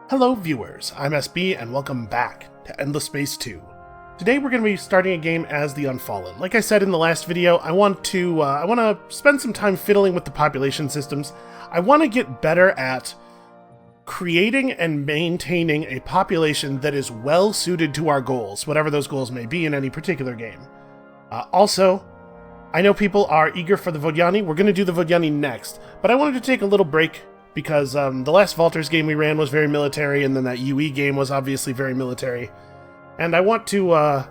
Hello viewers, I'm SB and welcome back to Endless Space 2. Today we're going to be starting a game as the Unfallen. Like I said in the last video, I want to spend some time fiddling with the population systems. I want to get better at creating and maintaining a population that is well suited to our goals, whatever those goals may be in any particular game. Also, I know people are eager for the Vodyani. We're going to do the Vodyani next, but I wanted to take a little break because the last Valters game we ran was very military, and then that UE game was obviously very military. And I want to I'll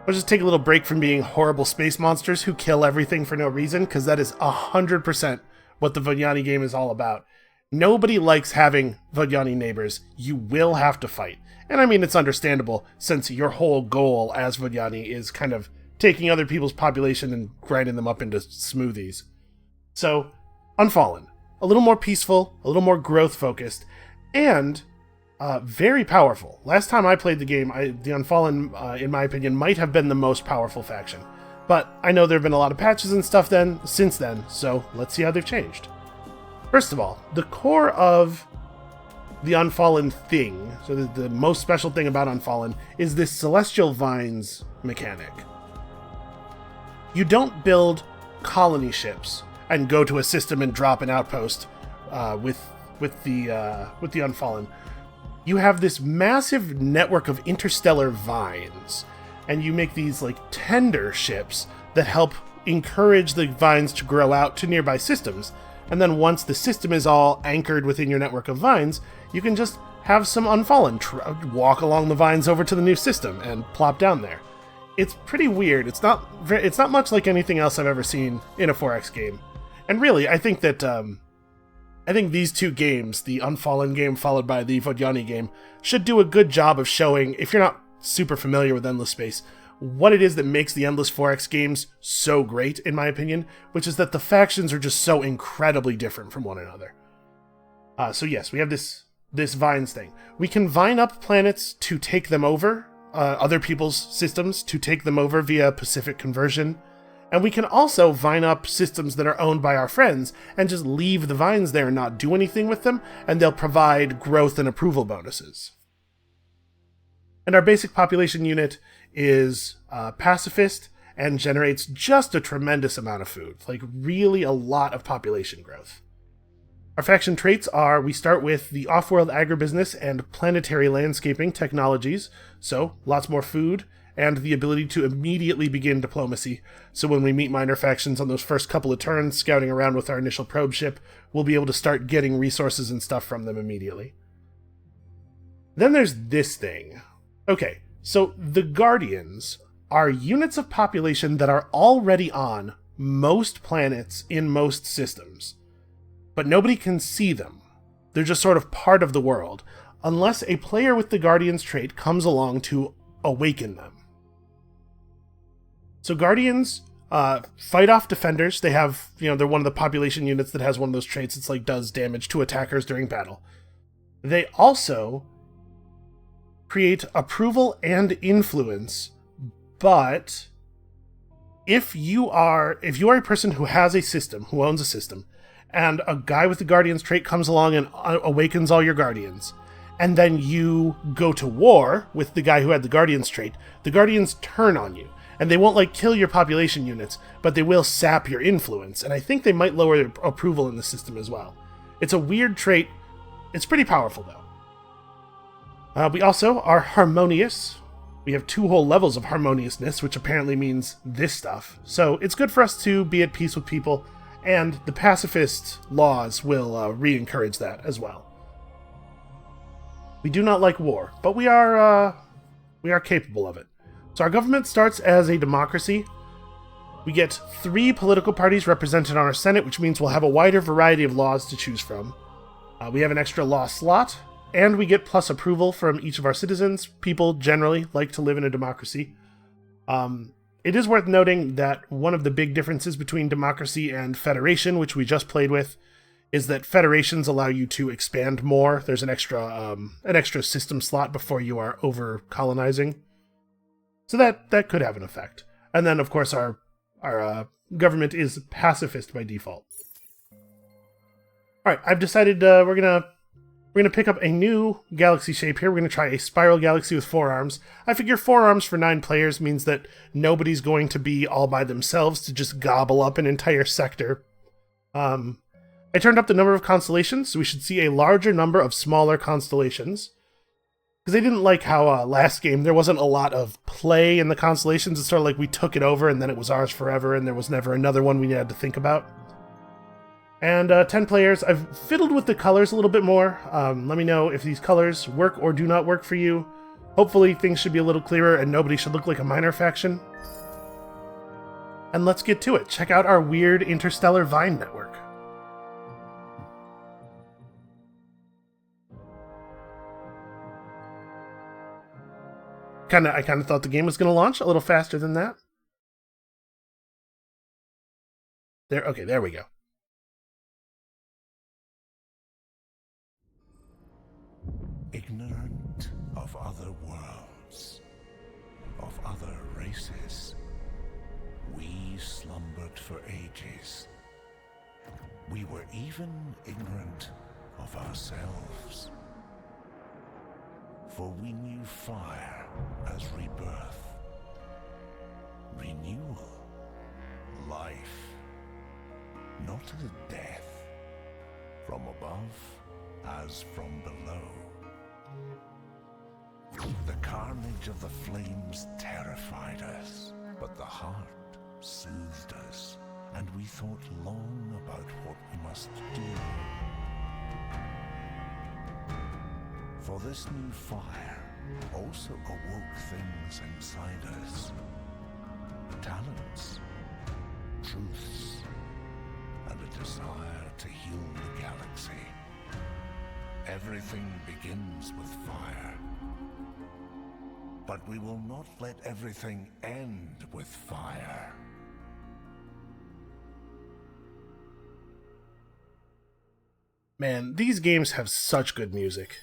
just take a little break from being horrible space monsters who kill everything for no reason, because that is 100% what the Vodyani game is all about. Nobody likes having Vodyani neighbors. You will have to fight. And I mean, it's understandable, since your whole goal as Vodyani is kind of taking other people's population and grinding them up into smoothies. So, Unfallen. A little more peaceful, a little more growth-focused, and very powerful. Last time I played the game, the Unfallen, in my opinion, might have been the most powerful faction. But I know there have been a lot of patches and stuff since then, so let's see how they've changed. First of all, the core of the Unfallen thing, so the most special thing about Unfallen, is this Celestial Vines mechanic. You don't build colony ships and go to a system and drop an outpost with the Unfallen. You have this massive network of interstellar vines, and you make these like tender ships that help encourage the vines to grow out to nearby systems. And then once the system is all anchored within your network of vines, you can just have some Unfallen walk along the vines over to the new system and plop down there. It's pretty weird. It's not much like anything else I've ever seen in a 4X game. And really, I think that I think these two games, the Unfallen game followed by the Vodyani game, should do a good job of showing, if you're not super familiar with Endless Space, what it is that makes the Endless 4X games so great, in my opinion, which is that the factions are just so incredibly different from one another. So yes, we have this Vines thing. We can vine up planets to take them over, other people's systems to take them over via Pacific conversion. And we can also vine up systems that are owned by our friends and just leave the vines there and not do anything with them, and they'll provide growth and approval bonuses. And our basic population unit is pacifist and generates just a tremendous amount of food, like really a lot of population growth. Our faction traits are, we start with the off-world agribusiness and planetary landscaping technologies, so lots more food, and the ability to immediately begin diplomacy, so when we meet minor factions on those first couple of turns, scouting around with our initial probe ship, we'll be able to start getting resources and stuff from them immediately. Then there's this thing. Okay, so the Guardians are units of population that are already on most planets in most systems, but nobody can see them. They're just sort of part of the world, unless a player with the Guardians trait comes along to awaken them. So Guardians fight off defenders. They have, they're one of the population units that has one of those traits. It's like does damage to attackers during battle. They also create approval and influence, but if you are a person who has a system, who owns a system, and a guy with the Guardians trait comes along and awakens all your Guardians, and then you go to war with the guy who had the Guardians trait, the Guardians turn on you. And they won't, kill your population units, but they will sap your influence, and I think they might lower their approval in the system as well. It's a weird trait. It's pretty powerful, though. We also are harmonious. We have 2 whole levels of harmoniousness, which apparently means this stuff. So it's good for us to be at peace with people, and the Pacifists Laws will re-encourage that as well. We do not like war, but we are capable of it. So our government starts as a democracy. We get 3 political parties represented on our Senate, which means we'll have a wider variety of laws to choose from. We have an extra law slot, and we get plus approval from each of our citizens. People generally like to live in a democracy. It is worth noting that one of the big differences between democracy and federation, which we just played with, is that federations allow you to expand more. There's an extra system slot before you are over colonizing. So that could have an effect. And then, of course, our government is pacifist by default. All right, I've decided we're We're going to pick up a new galaxy shape here. We're going to try a spiral galaxy with 4 arms. I figure 4 arms for 9 players means that nobody's going to be all by themselves to just gobble up an entire sector. I turned up the number of constellations, so we should see a larger number of smaller constellations. Because I didn't like how last game there wasn't a lot of play in the constellations. It's sort of like we took it over and then it was ours forever and there was never another one we had to think about. And 10 players. I've fiddled with the colors a little bit more. Let me know if these colors work or do not work for you. Hopefully things should be a little clearer and nobody should look like a minor faction. And let's get to it. Check out our weird interstellar vine network. I kind of thought the game was going to launch a little faster than that. Okay, there we go. Ignorant of other worlds, of other races, we slumbered for ages. We were even ignorant of ourselves. For we knew fire as rebirth, renewal, life, not as death, from above as from below. The carnage of the flames terrified us, but the heart soothed us, and we thought long about what we must do. For this new fire also awoke things inside us. Talents, truths, and a desire to heal the galaxy. Everything begins with fire. But we will not let everything end with fire. Man, these games have such good music.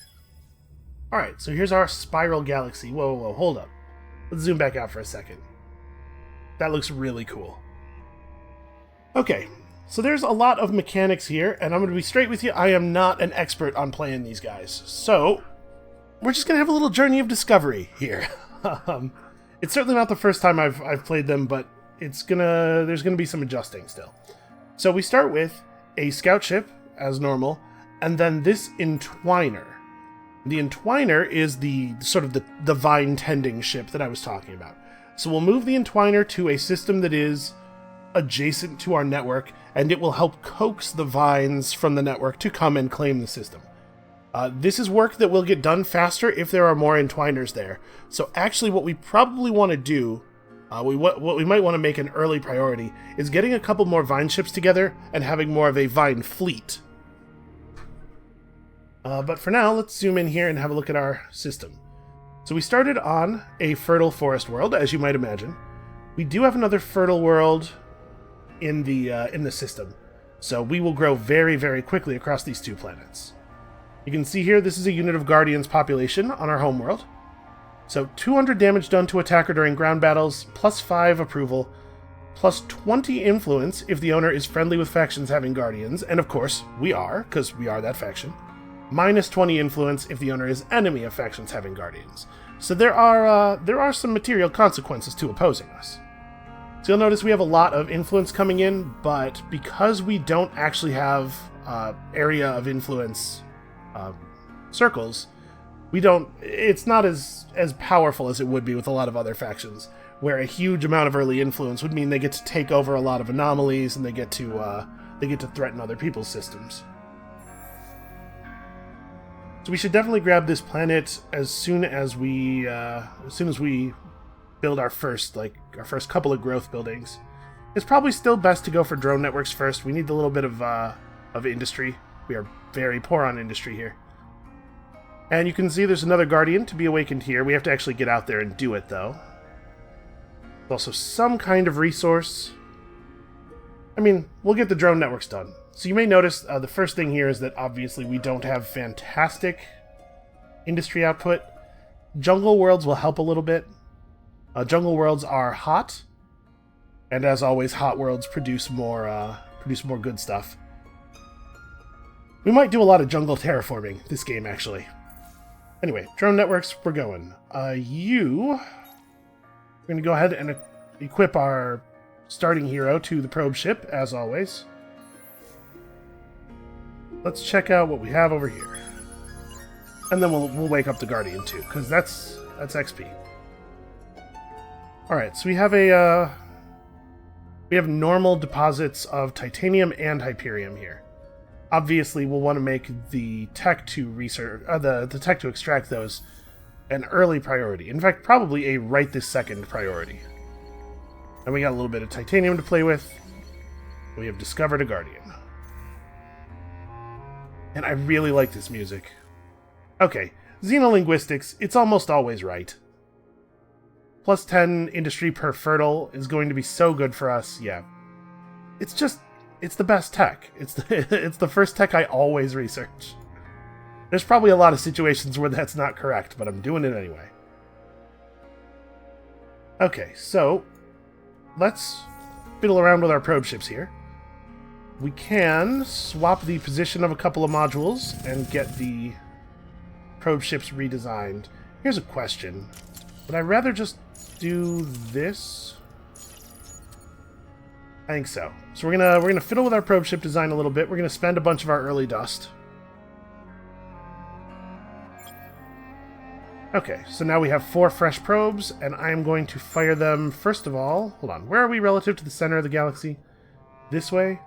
Alright, so here's our spiral galaxy. Whoa, hold up. Let's zoom back out for a second. That looks really cool. Okay, so there's a lot of mechanics here, and I'm going to be straight with you, I am not an expert on playing these guys. So, we're just going to have a little journey of discovery here. It's certainly not the first time I've played them, but there's gonna be some adjusting still. So we start with a scout ship, as normal, and then this entwiner. The entwiner is the sort of the vine tending ship that I was talking about. So we'll move the entwiner to a system that is adjacent to our network, and it will help coax the vines from the network to come and claim the system. This is work that will get done faster if there are more entwiners there. So actually what we probably want to do, what we might want to make an early priority, is getting a couple more vine ships together and having more of a vine fleet. But for now, let's zoom in here and have a look at our system. So we started on a fertile forest world, as you might imagine. We do have another fertile world in the system, so we will grow very, very quickly across these 2 planets. You can see here, this is a unit of Guardians population on our homeworld. So 200 damage done to attacker during ground battles, plus 5 approval, plus 20 influence if the owner is friendly with factions having Guardians, and of course, we are, because we are that faction. Minus 20 influence if the owner is enemy of factions having Guardians. So there are some material consequences to opposing us. So you'll notice we have a lot of influence coming in, but because we don't actually have area of influence circles, it's not as powerful as it would be with a lot of other factions, where a huge amount of early influence would mean they get to take over a lot of anomalies and they get to threaten other people's systems. So we should definitely grab this planet as soon as we build our first couple of growth buildings. It's probably still best to go for drone networks first. We need a little bit of industry. We are very poor on industry here. And you can see there's another Guardian to be awakened here. We have to actually get out there and do it, though. There's also some kind of resource. I mean, we'll get the drone networks done. So you may notice the first thing here is that obviously we don't have fantastic industry output. Jungle worlds will help a little bit. Jungle worlds are hot, and as always, hot worlds produce more good stuff. We might do a lot of jungle terraforming this game, actually. Anyway, drone networks, we're going. We're going to go ahead and equip our starting hero to the probe ship, as always. Let's check out what we have over here. And then we'll wake up the Guardian, too, because that's XP. Alright, so we have normal deposits of titanium and hyperium here. Obviously, we'll want to make the tech to research, the tech to extract those an early priority. In fact, probably a right this second priority. And we got a little bit of titanium to play with. We have discovered a Guardian. And I really like this music. Okay, xenolinguistics, it's almost always right. Plus 10 industry per fertile is going to be so good for us, yeah. It's the best tech. It's the first tech I always research. There's probably a lot of situations where that's not correct, but I'm doing it anyway. Okay, so let's fiddle around with our probe ships here. We can swap the position of a couple of modules and get the probe ships redesigned. Here's a question. Would I rather just do this? I think so. So we're gonna fiddle with our probe ship design a little bit. We're gonna spend a bunch of our early dust. Okay, so now we have 4 fresh probes, and I'm going to fire them, first of all... Hold on, where are we relative to the center of the galaxy? This way?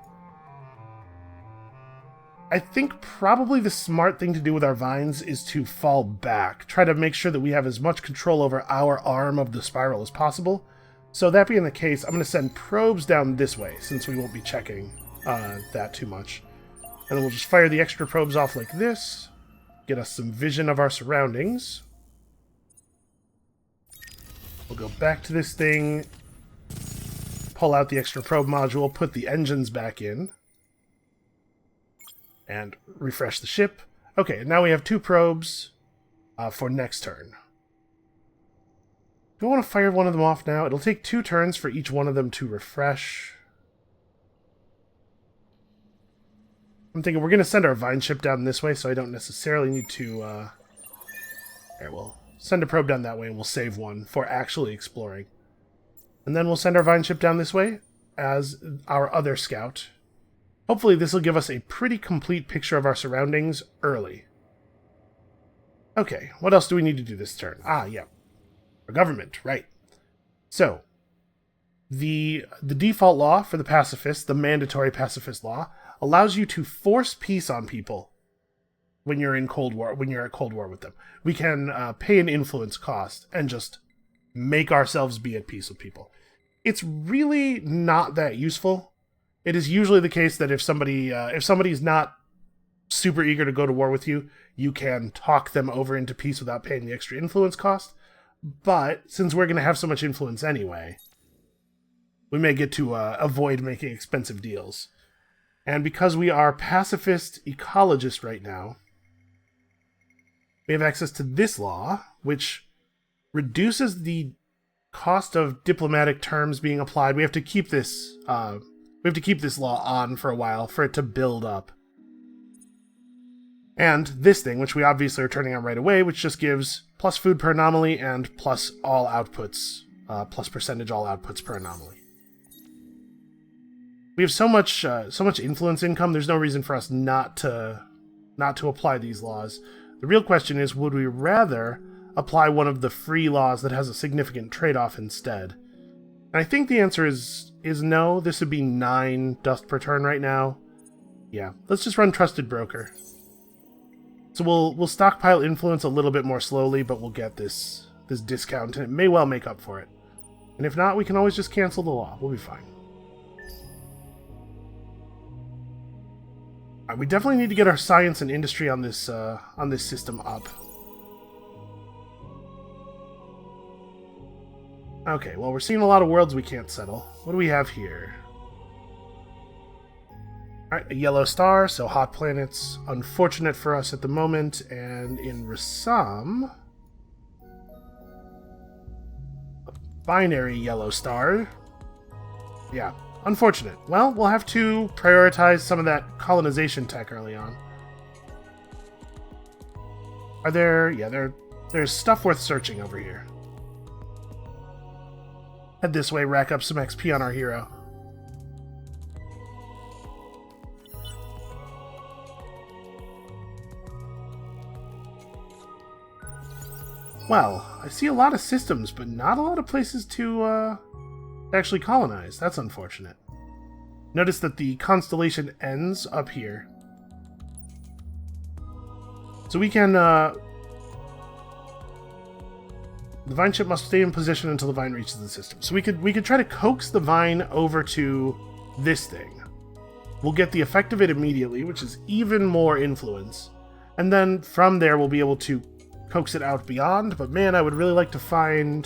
I think probably the smart thing to do with our vines is to fall back. Try to make sure that we have as much control over our arm of the spiral as possible. So that being the case, I'm going to send probes down this way, since we won't be checking that too much. And then we'll just fire the extra probes off like this. Get us some vision of our surroundings. We'll go back to this thing, pull out the extra probe module, put the engines back in, and refresh the ship. Okay, now we have 2 probes for next turn. Do I want to fire one of them off now? It'll take 2 turns for each one of them to refresh. I'm thinking we're going to send our vine ship down this way, so I don't necessarily need to... There, we'll send a probe down that way, and we'll save one for actually exploring. And then we'll send our vine ship down this way as our other scout. Hopefully this will give us a pretty complete picture of our surroundings early. Okay, what else do we need to do this turn? Ah, yeah. Our government, right. So, the default law for the pacifists, the mandatory pacifist law, allows you to force peace on people when you're in Cold War, when you're at Cold War with them. We can pay an influence cost and just make ourselves be at peace with people. It's really not that useful. It is usually the case that if somebody's not super eager to go to war with you, you can talk them over into peace without paying the extra influence cost. But since we're going to have so much influence anyway, we may get to avoid making expensive deals. And because we are pacifist ecologists right now, we have access to this law, which reduces the cost of diplomatic terms being applied. We have to keep this law on for a while for it to build up. And this thing, which we obviously are turning on right away, which just gives plus food per anomaly and plus all outputs, plus percentage all outputs per anomaly. We have so much influence income. There's no reason for us not to apply these laws. The real question is, would we rather apply one of the free laws that has a significant trade-off instead? And I think the answer is no. This would be 9 dust per turn right now. Yeah, let's just run Trusted Broker. So we'll stockpile influence a little bit more slowly, but we'll get this discount, and it may well make up for it. And if not, we can always just cancel the law. We'll be fine. We definitely need to get our science and industry on this system up. Okay, well, we're seeing a lot of worlds we can't settle. What do we have here? Alright, a yellow star, so hot planets. Unfortunate for us at the moment. And in Rassam, a binary yellow star. Yeah, unfortunate. Well, we'll have to prioritize some of that colonization tech early on. Are there... Yeah, there's stuff worth searching over here. Head this way, rack up some XP on our hero. Well, I see a lot of systems, but not a lot of places to actually colonize. That's unfortunate. Notice that the constellation ends up here. So we can... the vine ship must stay in position until the vine reaches the system. So we could try to coax the vine over to this thing. We'll get the effect of it immediately, which is even more influence. And then from there we'll be able to coax it out beyond. But man, I would really like to find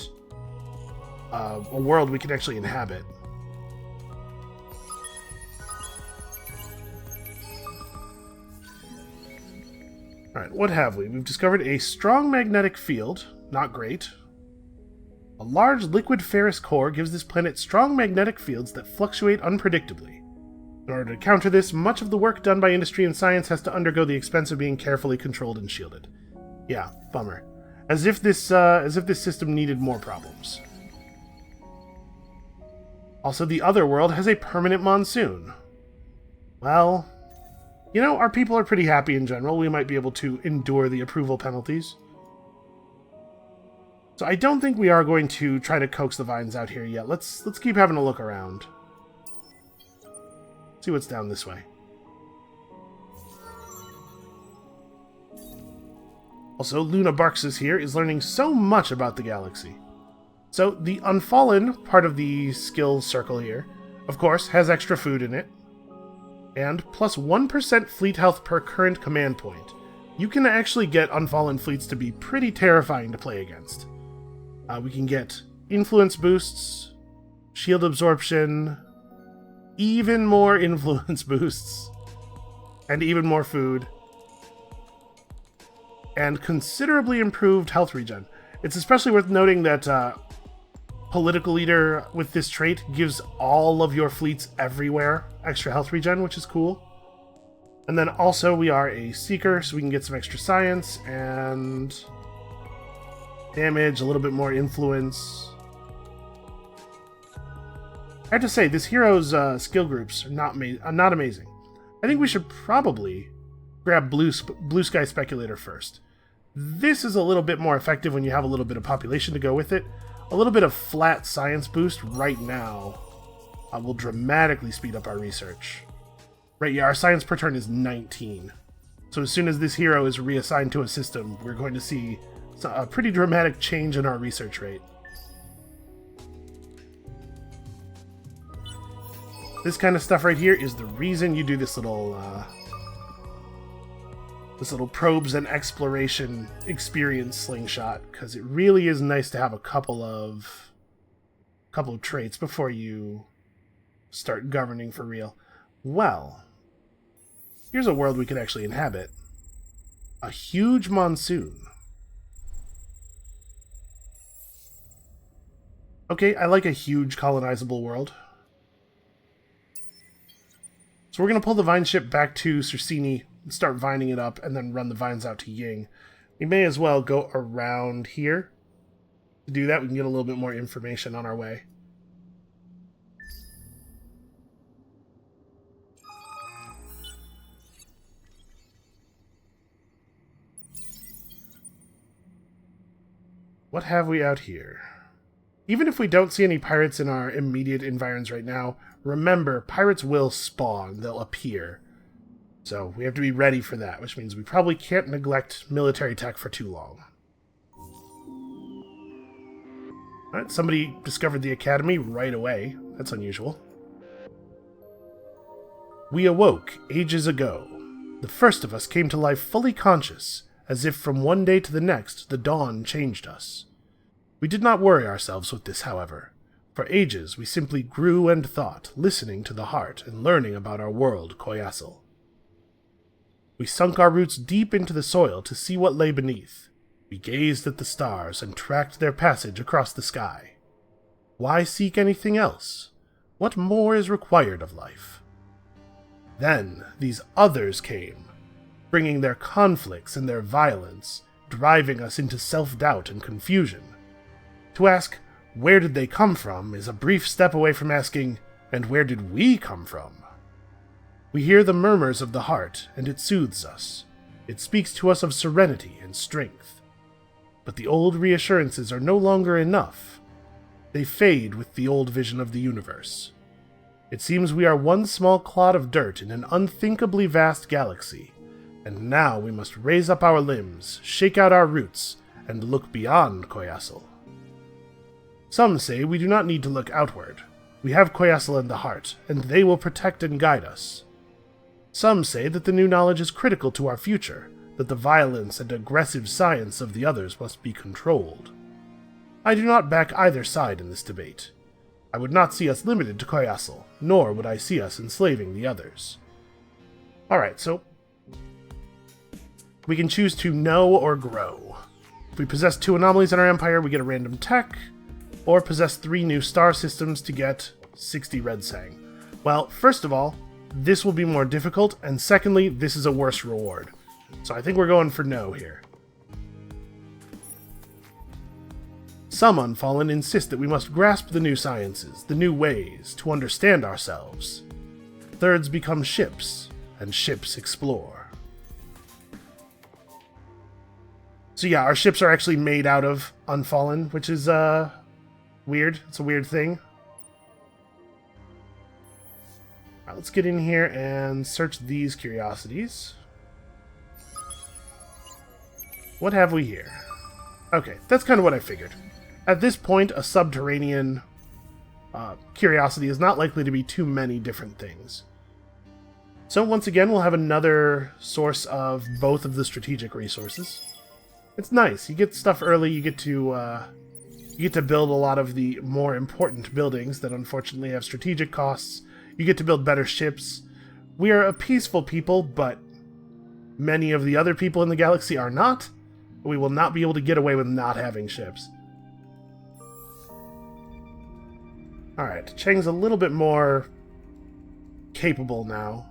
a world we can actually inhabit. Alright, what have we? We've discovered a strong magnetic field. Not great. A large liquid ferrous core gives this planet strong magnetic fields that fluctuate unpredictably. In order to counter this, much of the work done by industry and science has to undergo the expense of being carefully controlled and shielded. Yeah, bummer. As if this system needed more problems. Also, the other world has a permanent monsoon. Well, you know, our people are pretty happy in general. We might be able to endure the approval penalties. So I don't think we are going to try to coax the vines out here yet. Let's keep having a look around. See what's down this way. Also, Luna Barks here is learning so much about the galaxy. So the Unfallen part of the skill circle here, of course, has extra food in it. And plus 1% fleet health per current command point. You can actually get Unfallen fleets to be pretty terrifying to play against. We can get influence boosts, shield absorption, even more influence boosts, and even more food, and considerably improved health regen. It's especially worth noting that Political Leader with this trait gives all of your fleets everywhere extra health regen, which is cool. And then also we are a Seeker, so we can get some extra science and damage, a little bit more influence. I have to say, this hero's skill groups are not amazing. I think we should probably grab Blue Sky Speculator first. This is a little bit more effective when you have a little bit of population to go with it. A little bit of flat science boost right now will dramatically speed up our research. Right, yeah, our science per turn is 19. So as soon as this hero is reassigned to a system, we're going to see a pretty dramatic change in our research rate. This kind of stuff right here is the reason you do this little probes and exploration experience slingshot, because it really is nice to have a couple of traits before you start governing for real. Well, here's a world we could actually inhabit. A huge monsoon. Okay, I like a huge colonizable world. So we're going to pull the vine ship back to Circini and start vining it up, and then run the vines out to Ying. We may as well go around here. To do that, we can get a little bit more information on our way. What have we out here? Even if we don't see any pirates in our immediate environs right now, remember, pirates will spawn. They'll appear. So we have to be ready for that, which means we probably can't neglect military tech for too long. Alright, somebody discovered the academy right away. That's unusual. We awoke ages ago. The first of us came to life fully conscious, as if from one day to the next the dawn changed us. We did not worry ourselves with this, however. For ages we simply grew and thought, listening to the heart and learning about our world, Koyassel. We sunk our roots deep into the soil to see what lay beneath. We gazed at the stars and tracked their passage across the sky. Why seek anything else? What more is required of life? Then these others came, bringing their conflicts and their violence, driving us into self-doubt and confusion. To ask, where did they come from, is a brief step away from asking, and where did we come from? We hear the murmurs of the heart, and it soothes us. It speaks to us of serenity and strength. But the old reassurances are no longer enough. They fade with the old vision of the universe. It seems we are one small clod of dirt in an unthinkably vast galaxy, and now we must raise up our limbs, shake out our roots, and look beyond Koyassel. Some say we do not need to look outward. We have Koyassel and the heart, and they will protect and guide us. Some say that the new knowledge is critical to our future, that the violence and aggressive science of the others must be controlled. I do not back either side in this debate. I would not see us limited to Koyassel, nor would I see us enslaving the others. Alright, so we can choose to know or grow. If we possess 2 anomalies in our empire, we get a random tech, or possess 3 new star systems to get 60 red sang. Well, first of all, this will be more difficult, and secondly, this is a worse reward. So I think we're going for no here. Some Unfallen insist that we must grasp the new sciences, the new ways, to understand ourselves. Thirds become ships, and ships explore. So yeah, our ships are actually made out of Unfallen, which is, weird. It's a weird thing. Alright, let's get in here and search these curiosities. What have we here? Okay, that's kind of what I figured. At this point, a subterranean curiosity is not likely to be too many different things. So once again, we'll have another source of both of the strategic resources. It's nice. You get stuff early, you get to build a lot of the more important buildings that unfortunately have strategic costs. You get to build better ships. We are a peaceful people, but many of the other people in the galaxy are not. We will not be able to get away with not having ships. Alright, Cheng's a little bit more capable now.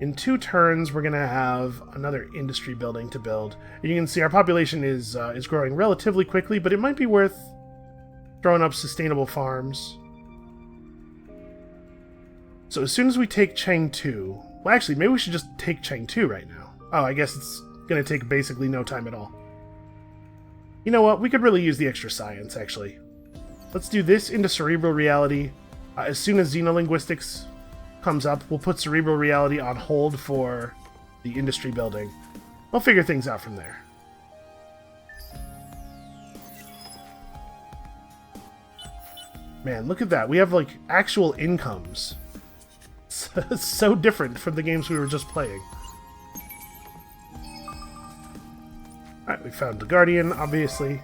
In 2 turns, we're going to have another industry building to build. And you can see our population is growing relatively quickly, but it might be worth throwing up sustainable farms. So as soon as we take Cheng 2... Well, actually, maybe we should just take Cheng 2 right now. Oh, I guess it's going to take basically no time at all. You know what? We could really use the extra science, actually. Let's do this into Cerebral Reality. As soon as Xenolinguistics comes up, we'll put Cerebral Reality on hold for the industry building. We'll figure things out from there. Man, look at that. We have, like, actual incomes. It's so different from the games we were just playing. Alright, we found the Guardian, obviously.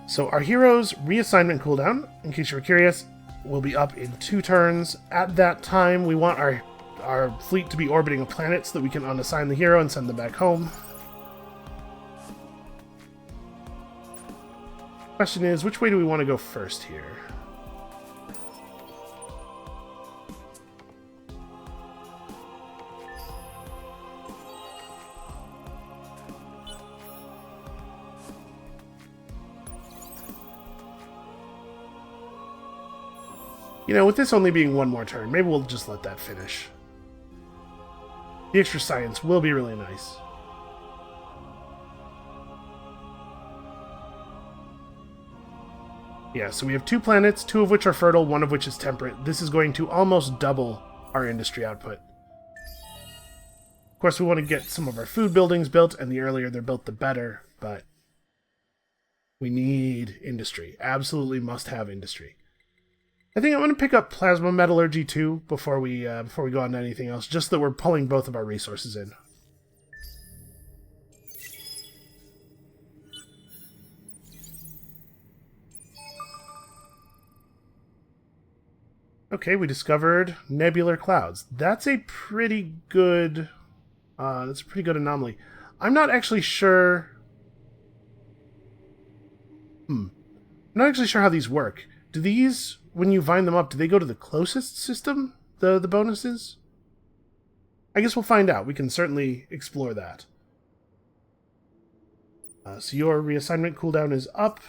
So our hero's reassignment cooldown, in case you were curious, will be up in 2 turns. At that time, we want our fleet to be orbiting a planet so that we can unassign the hero and send them back home. Question is, which way do we want to go first here? You know, with this only being 1 more turn, maybe we'll just let that finish. The extra science will be really nice. Yeah, so we have 2 planets, 2 of which are fertile, 1 of which is temperate. This is going to almost double our industry output. Of course, we want to get some of our food buildings built, and the earlier they're built, the better, but we need industry. Absolutely must have industry. I think I'm going to pick up Plasma Metallurgy too before we go on to anything else, just that we're pulling both of our resources in. Okay, we discovered nebular clouds. That's a pretty good anomaly. I'm not actually sure. I'm not actually sure how these work. Do these, when you vine them up, do they go to the closest system? The bonuses? I guess we'll find out. We can certainly explore that. So your reassignment cooldown is up.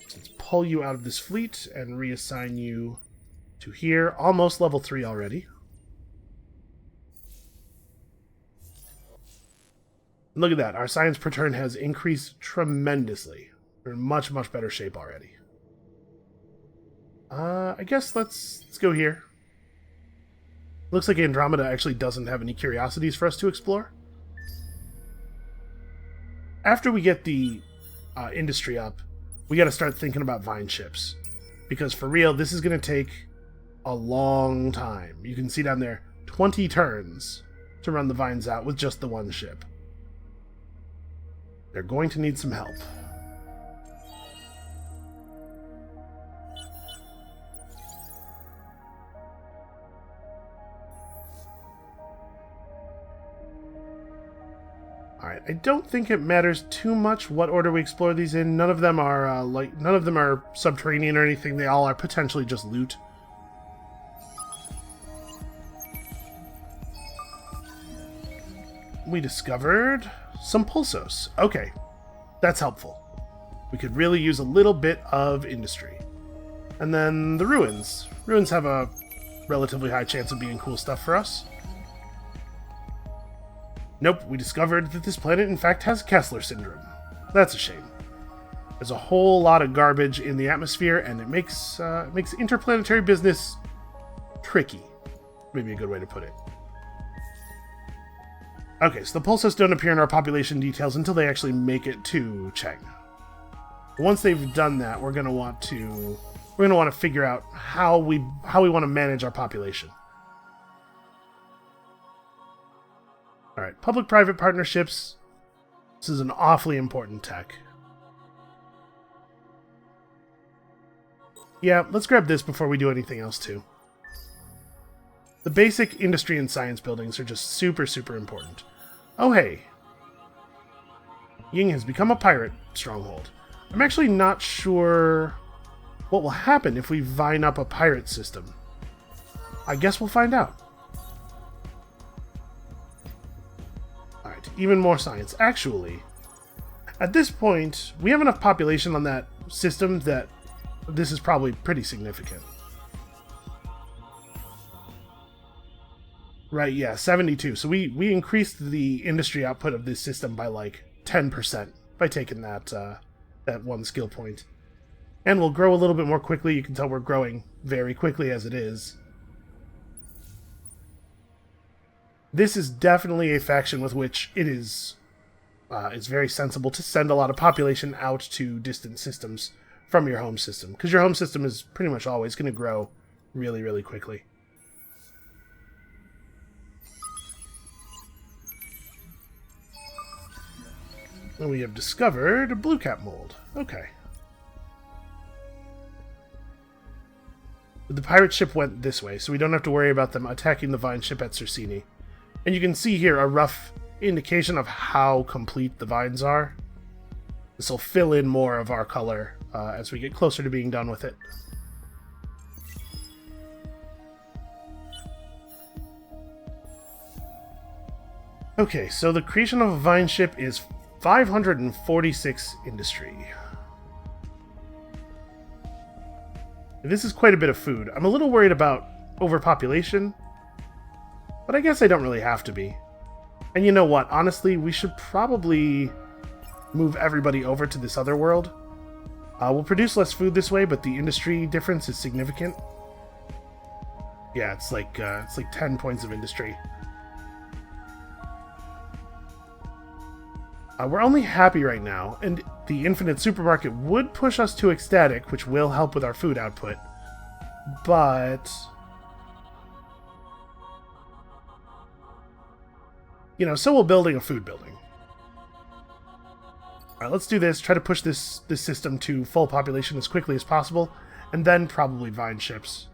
So let's pull you out of this fleet and reassign you to here. Almost level 3 already. Look at that. Our science per turn has increased tremendously. We're in much, much better shape already. I guess let's go here. Looks like Andromeda actually doesn't have any curiosities for us to explore. After we get the industry up, we got to start thinking about vine ships. Because for real, this is going to take a long time. You can see down there, 20 turns to run the vines out with just the one ship. They're going to need some help. Alright, I don't think it matters too much what order we explore these in. None of them are none of them are subterranean or anything. They all are potentially just loot. We discovered some pulsos. Okay, that's helpful. We could really use a little bit of industry. And then the ruins. Ruins have a relatively high chance of being cool stuff for us. Nope, we discovered that this planet in fact has Kessler syndrome. That's a shame. There's a whole lot of garbage in the atmosphere, and it makes interplanetary business tricky. Maybe a good way to put it. Okay, so the pulsos don't appear in our population details until they actually make it to Cheng. Once they've done that, we're gonna want to figure out how we want to manage our population. All right, public-private partnerships. This is an awfully important tech. Yeah, let's grab this before we do anything else too. The basic industry and science buildings are just super, super important. Oh hey, Ying has become a pirate stronghold. I'm actually not sure what will happen if we vine up a pirate system. I guess we'll find out. Alright, even more science. Actually, at this point, we have enough population on that system that this is probably pretty significant. Right, yeah, 72. So we increased the industry output of this system by like 10% by taking that one skill point. And we'll grow a little bit more quickly. You can tell we're growing very quickly as it is. This is definitely a faction with which it's very sensible to send a lot of population out to distant systems from your home system, because your home system is pretty much always going to grow really, really quickly. And we have discovered a blue cap mold. Okay. The pirate ship went this way, so we don't have to worry about them attacking the vine ship at Circini. And you can see here a rough indication of how complete the vines are. This will fill in more of our color as we get closer to being done with it. Okay, so the creation of a vine ship is 546 industry. This is quite a bit of food. I'm a little worried about overpopulation, but I guess I don't really have to be. And you know what? Honestly, we should probably move everybody over to this other world. We'll produce less food this way, but the industry difference is significant. Yeah, it's like 10 points of industry. We're only happy right now, and the infinite supermarket would push us to ecstatic, which will help with our food output. But you know, so will building a food building. Alright, let's do this. Try to push this system to full population as quickly as possible, and then probably vine ships.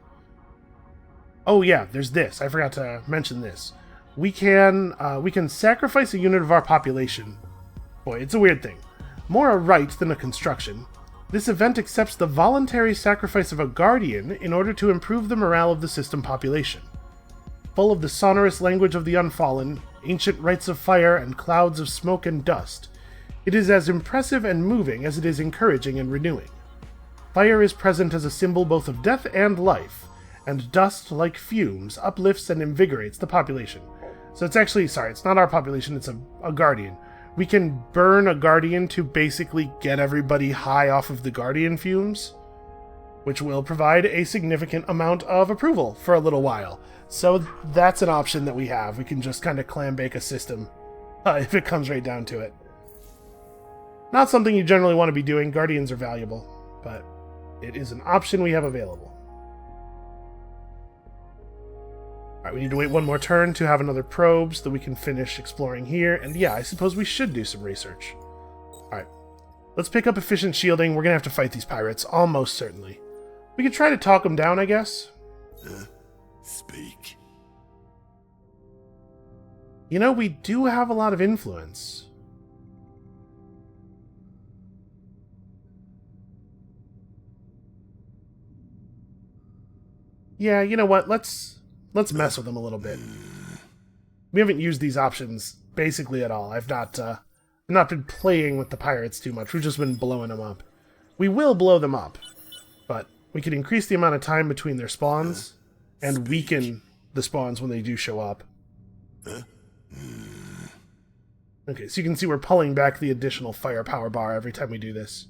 Oh yeah, there's this. I forgot to mention this. We can sacrifice a unit of our population. Boy, it's a weird thing. More a right than a construction. This event accepts the voluntary sacrifice of a guardian in order to improve the morale of the system population. Full of the sonorous language of the Unfallen, ancient rites of fire, and clouds of smoke and dust, It is as impressive and moving as it is encouraging and renewing. Fire is present as a symbol both of death and life, and dust, like fumes, uplifts and invigorates the population. So it's actually, sorry, it's not our population, it's a guardian. We can burn a guardian to basically get everybody high off of the guardian fumes, which will provide a significant amount of approval for a little while. So that's an option that we have. We can just kind of clam bake a system, if it comes right down to it. Not something you generally want to be doing. Guardians are valuable, but it is an option we have available. Alright, we need to wait one more turn to have another probe so that we can finish exploring here. And yeah, I suppose we should do some research. Alright, let's pick up efficient shielding. We're going to have to fight these pirates, almost certainly. We could try to talk them down, I guess. Speak. You know, we do have a lot of influence. Yeah, you know what? Let's mess with them a little bit. We haven't used these options basically at all. I've not been playing with the pirates too much. We've just been blowing them up. We will blow them up, but we can increase the amount of time between their spawns and weaken the spawns when they do show up. Okay, so you can see we're pulling back the additional firepower bar every time we do this.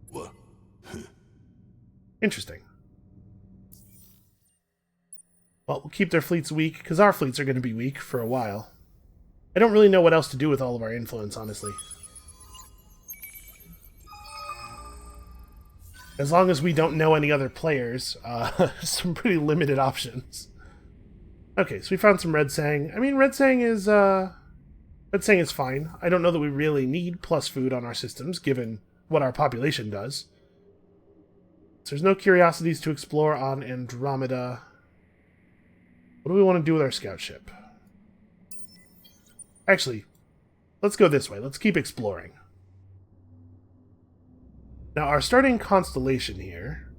What? Interesting. Well, we'll keep their fleets weak, because our fleets are going to be weak for a while. I don't really know what else to do with all of our influence, honestly. As long as we don't know any other players, some pretty limited options. Okay, so we found some Red Sang. I mean, Red Sang is fine. I don't know that we really need plus food on our systems, given what our population does. So there's no curiosities to explore on Andromeda. What do we want to do with our scout ship? Actually, let's go this way. Let's keep exploring. Now, our starting constellation here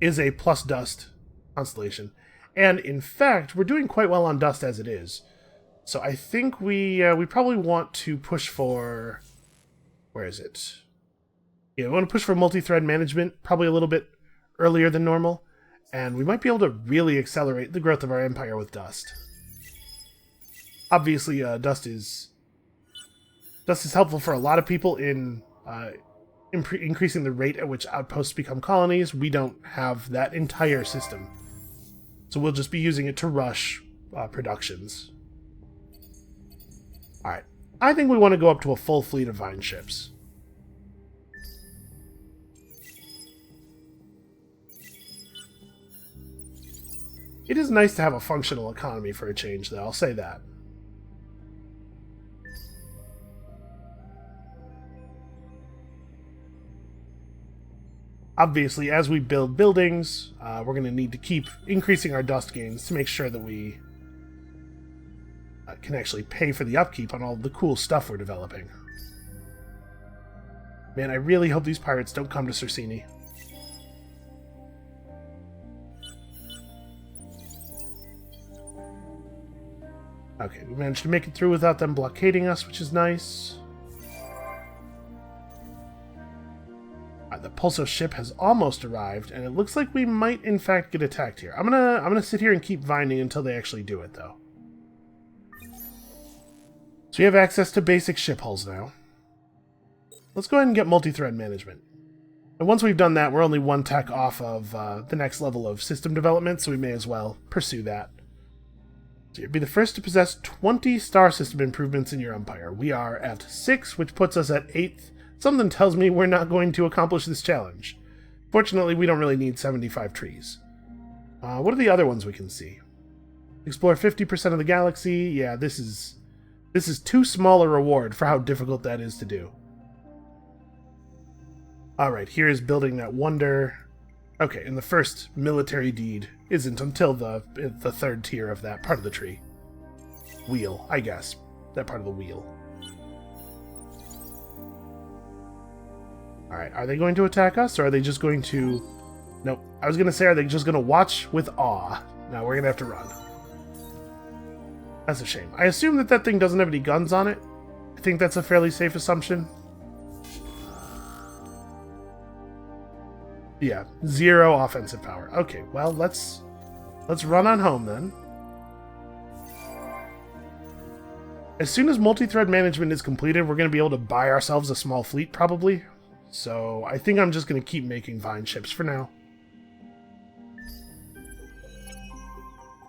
is a plus dust constellation. And in fact, we're doing quite well on dust as it is. So I think we probably want to push for... Where is it? Yeah, we want to push for multi-thread management, probably a little bit earlier than normal. And we might be able to really accelerate the growth of our empire with dust. Obviously, dust is helpful for a lot of people in increasing the rate at which outposts become colonies. We don't have that entire system. So we'll just be using it to rush productions. Alright. I think we want to go up to a full fleet of vine ships. It is nice to have a functional economy for a change, though, I'll say that. Obviously, as we build buildings, we're going to need to keep increasing our dust gains to make sure that we can actually pay for the upkeep on all the cool stuff we're developing. Man, I really hope these pirates don't come to Cersini. Okay, we managed to make it through without them blockading us, which is nice. The Pulso ship has almost arrived, and it looks like we might in fact get attacked here. I'm gonna sit here and keep vining until they actually do it, though. So we have access to basic ship hulls now. Let's go ahead and get multi-thread management. And once we've done that, we're only one tech off of the next level of system development, so we may as well pursue that. So you'll be the first to possess 20 star system improvements in your empire. We are at 6, which puts us at 8th. Something tells me we're not going to accomplish this challenge. Fortunately, we don't really need 75 trees. What are the other ones we can see? Explore 50% of the galaxy. Yeah, this is too small a reward for how difficult that is to do. Alright, here is building that wonder. Okay, and the first military deed isn't until the third tier of that part of the tree. Wheel, I guess. That part of the wheel. Alright, are they going to attack us, or are they just going to... Nope. I was going to say, are they just going to watch with awe? No, we're going to have to run. That's a shame. I assume that thing doesn't have any guns on it, I think that's a fairly safe assumption. Yeah, 0 offensive power. Okay, well, let's run on home then. As soon as multi-thread management is completed, we're going to be able to buy ourselves a small fleet, probably. So I think I'm just going to keep making Vine ships for now.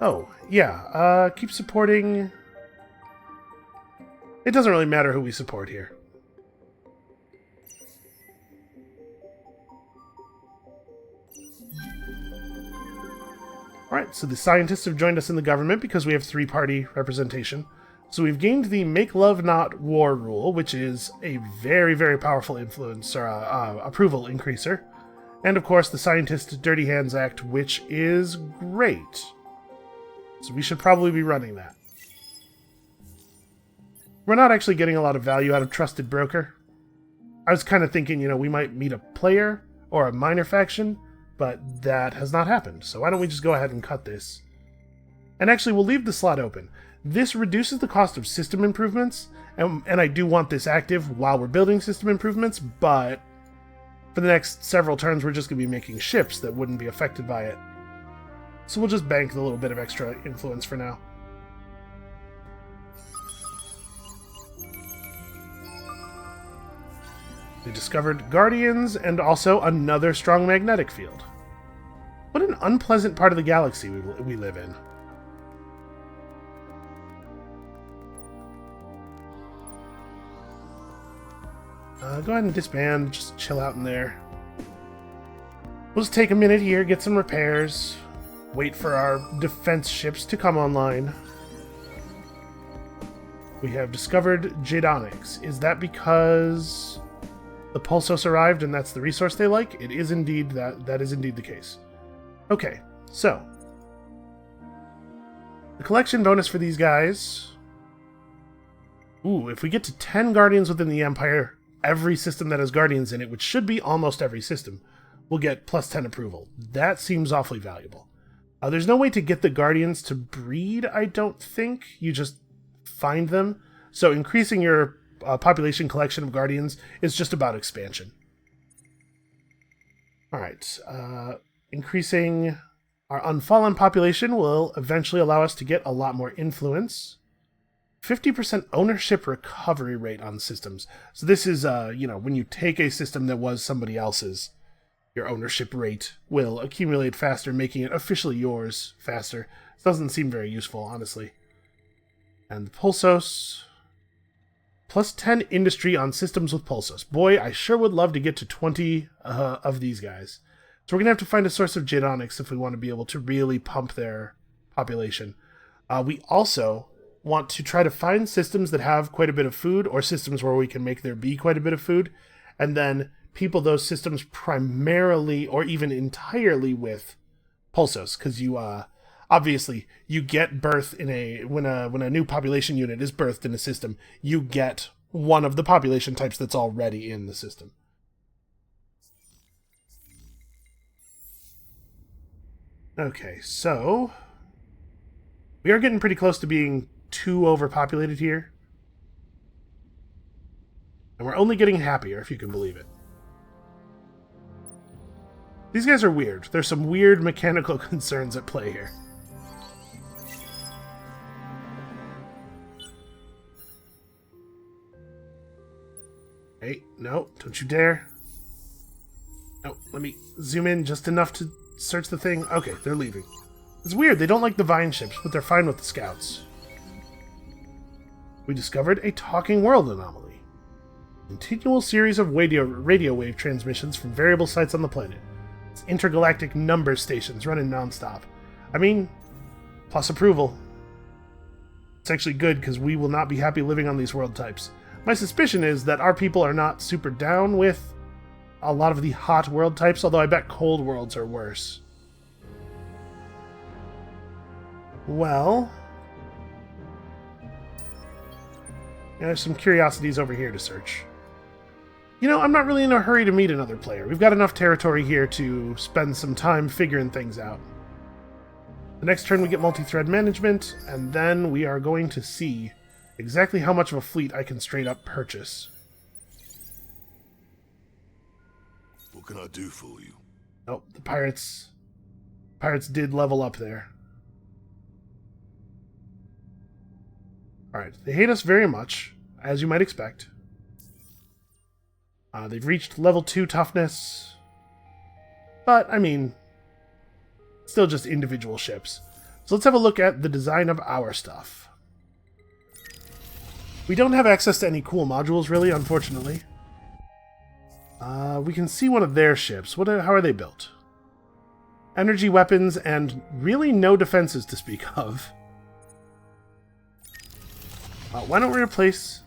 Oh, yeah, keep supporting... It doesn't really matter who we support here. Alright, so the scientists have joined us in the government because we have 3-party representation. So we've gained the Make Love Not War rule, which is a very, very powerful influence or approval increaser. And of course the Scientist Dirty Hands Act, which is great. So we should probably be running that. We're not actually getting a lot of value out of Trusted Broker. I was kind of thinking, you know, we might meet a player or a minor faction, but that has not happened. So why don't we just go ahead and cut this? And actually, we'll leave the slot open. This reduces the cost of system improvements, and I do want this active while we're building system improvements, but for the next several turns, we're just going to be making ships that wouldn't be affected by it. So we'll just bank the little bit of extra influence for now. They discovered Guardians and also another strong magnetic field. What an unpleasant part of the galaxy we live in. Go ahead and disband, just chill out in there. We'll just take a minute here, get some repairs, wait for our defense ships to come online. We have discovered Jadonics. Is that because the Pulsos arrived and that's the resource they like? It is indeed that is indeed the case. Okay, so the collection bonus for these guys. Ooh, if we get to 10 Guardians within the Empire, every system that has Guardians in it, which should be almost every system, will get plus 10 approval. That seems awfully valuable. There's no way to get the Guardians to breed, I don't think. You just find them. So increasing your population collection of Guardians is just about expansion. Alright, increasing our Unfallen population will eventually allow us to get a lot more influence. 50% ownership recovery rate on systems. So this is, when you take a system that was somebody else's, your ownership rate will accumulate faster, making it officially yours faster. This doesn't seem very useful, honestly. And the Pulsos. Plus 10 industry on systems with Pulsos. Boy, I sure would love to get to 20 of these guys. So we're going to have to find a source of Jadonics if we want to be able to really pump their population. We also want to try to find systems that have quite a bit of food, or systems where we can make there be quite a bit of food, and then people those systems primarily or even entirely with Pulsos, because you obviously you get birth in when a new population unit is birthed in a system, you get one of the population types that's already in the system. Okay, so we are getting pretty close to being too overpopulated here. And we're only getting happier, if you can believe it. These guys are weird. There's some weird mechanical concerns at play here. Hey, no, don't you dare. No, let me zoom in just enough to search the thing. Okay, they're leaving. It's weird, they don't like the Vine ships, but they're fine with the scouts. We discovered a talking world anomaly. Continual series of radio wave transmissions from variable sites on the planet. It's intergalactic number stations running nonstop. I mean, plus approval. It's actually good because we will not be happy living on these world types. My suspicion is that our people are not super down with a lot of the hot world types, although I bet cold worlds are worse. Well, there's some curiosities over here to search. You know, I'm not really in a hurry to meet another player. We've got enough territory here to spend some time figuring things out. The next turn we get multi-thread management, and then we are going to see exactly how much of a fleet I can straight up purchase. What can I do for you? Oh, the pirates did level up there. Alright, they hate us very much, as you might expect. They've reached level 2 toughness. But, I mean, still just individual ships. So let's have a look at the design of our stuff. We don't have access to any cool modules, really, unfortunately. We can see one of their ships. How are they built? Energy weapons and really no defenses to speak of. Why don't we replace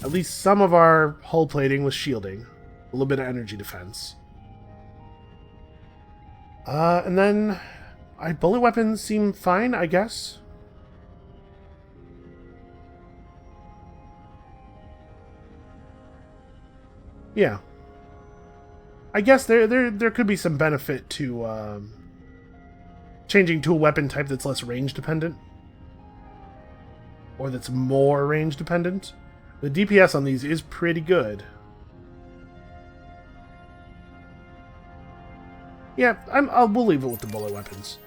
at least some of our hull plating with shielding? A little bit of energy defense. And then bullet weapons seem fine, I guess. Yeah. I guess there could be some benefit to changing to a weapon type that's less range dependent. Or that's more range dependent. The DPS on these is pretty good. Yeah, we'll leave it with the bullet weapons.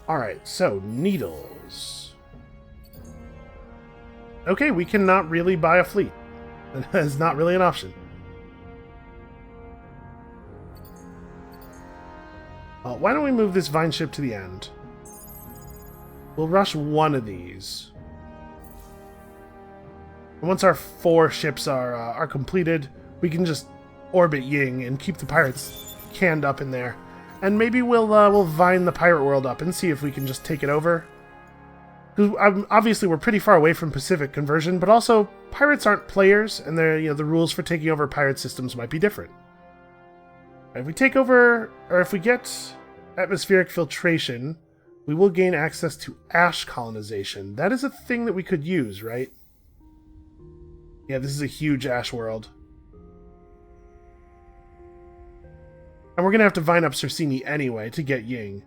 Alright, so needles. Okay, we cannot really buy a fleet. That is not really an option. Why don't we move this vine ship to the end? We'll rush one of these. And once our 4 ships are completed, we can just orbit Ying and keep the pirates canned up in there. And maybe we'll vine the pirate world up and see if we can just take it over. Obviously, we're pretty far away from Pacific conversion, but also pirates aren't players, and the rules for taking over pirate systems might be different. If we take over, or if we get atmospheric filtration, we will gain access to ash colonization. That is a thing that we could use, right? Yeah, this is a huge ash world. And we're gonna have to vine up Cersini anyway to get Ying.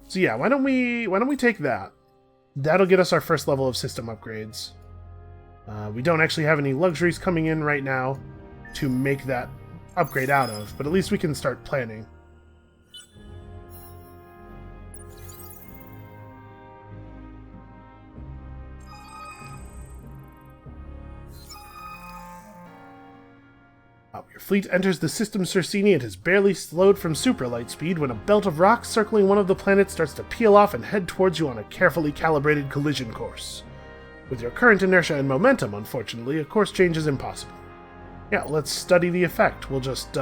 So yeah, why don't we take that? That'll get us our first level of system upgrades. We don't actually have any luxuries coming in right now to make that upgrade out of, but at least we can start planning. Your fleet enters the system Cersini. It has barely slowed from super light speed when a belt of rocks circling one of the planets starts to peel off and head towards you on a carefully calibrated collision course. With your current inertia and momentum, unfortunately, a course change is impossible. Yeah, let's study the effect. We'll just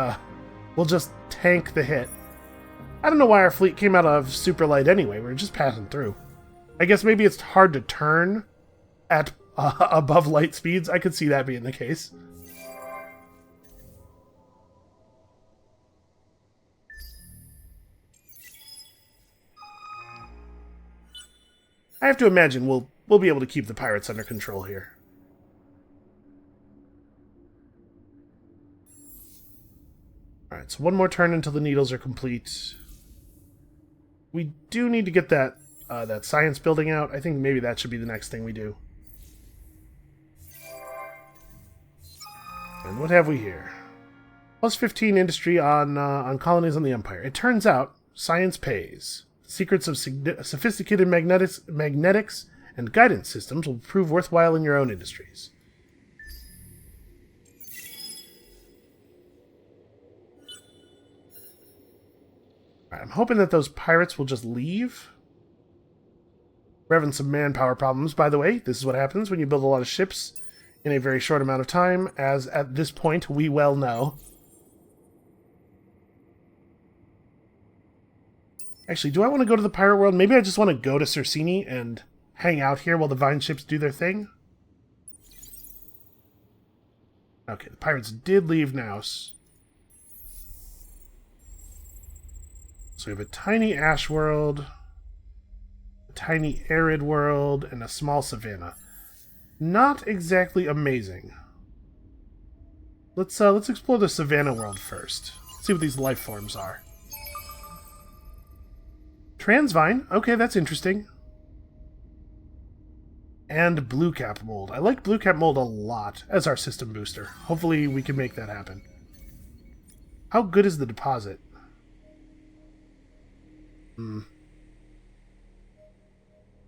tank the hit. I don't know why our fleet came out of super light anyway. We're just passing through. I guess maybe it's hard to turn at above light speeds. I could see that being the case. I have to imagine we'll be able to keep the pirates under control here. Alright, so one more turn until the needles are complete. We do need to get that science building out. I think maybe that should be the next thing we do. And what have we here? Plus 15 industry on colonies on the Empire. It turns out science pays. Secrets of sophisticated magnetics and guidance systems will prove worthwhile in your own industries. Right, I'm hoping that those pirates will just leave. We're having some manpower problems, by the way. This is what happens when you build a lot of ships in a very short amount of time, as at this point we well know. Actually, do I want to go to the pirate world? Maybe I just want to go to Cersini and hang out here while the Vine ships do their thing. Okay, the pirates did leave now. So we have a tiny ash world, a tiny arid world, and a small savanna. Not exactly amazing. Let's explore the savanna world first. See what these life forms are. Transvine. Okay, that's interesting. And blue cap mold. I like blue cap mold a lot as our system booster. Hopefully we can make that happen. How good is the deposit?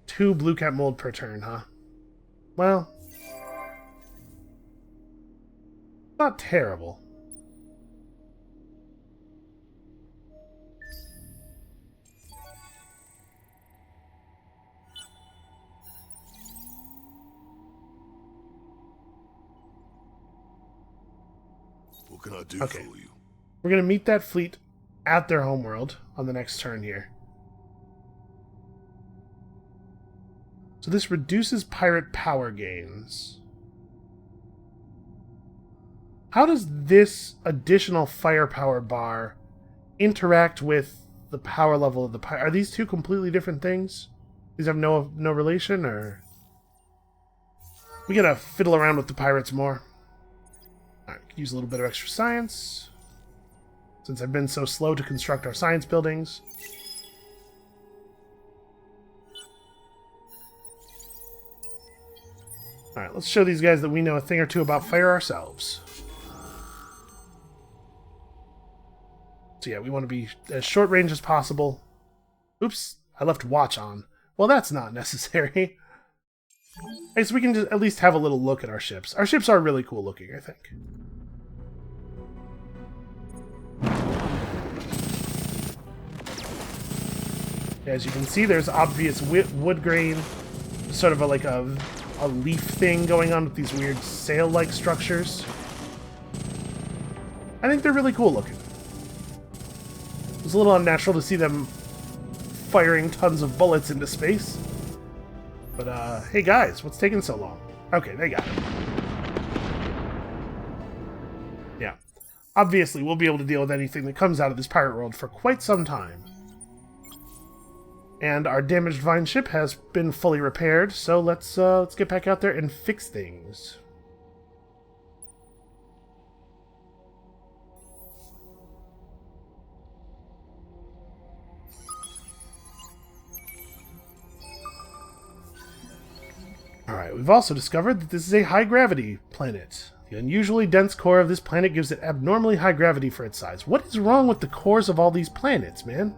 2 blue cap mold per turn, huh? Well, not terrible. What can I do for you? We're going to meet that fleet at their homeworld on the next turn here. So this reduces pirate power gains. How does this additional firepower bar interact with the power level of the pirate? Are these two completely different things? These have no relation, or... We gotta fiddle around with the pirates more. Alright, use a little bit of extra science. Since I've been so slow to construct our science buildings. Alright, let's show these guys that we know a thing or two about fire ourselves. So yeah, we want to be as short range as possible. Oops, I left watch on. Well, that's not necessary. I guess we can just at least have a little look at our ships. Our ships are really cool looking, I think. As you can see, there's obvious wood grain, sort of like a leaf thing going on with these weird sail-like structures. I think they're really cool looking. It was a little unnatural to see them firing tons of bullets into space. But, hey guys, what's taking so long? Okay, they got it. Yeah. Obviously, we'll be able to deal with anything that comes out of this pirate world for quite some time. And our damaged Vine ship has been fully repaired, so let's get back out there and fix things. Alright, we've also discovered that this is a high-gravity planet. The unusually dense core of this planet gives it abnormally high gravity for its size. What is wrong with the cores of all these planets, man?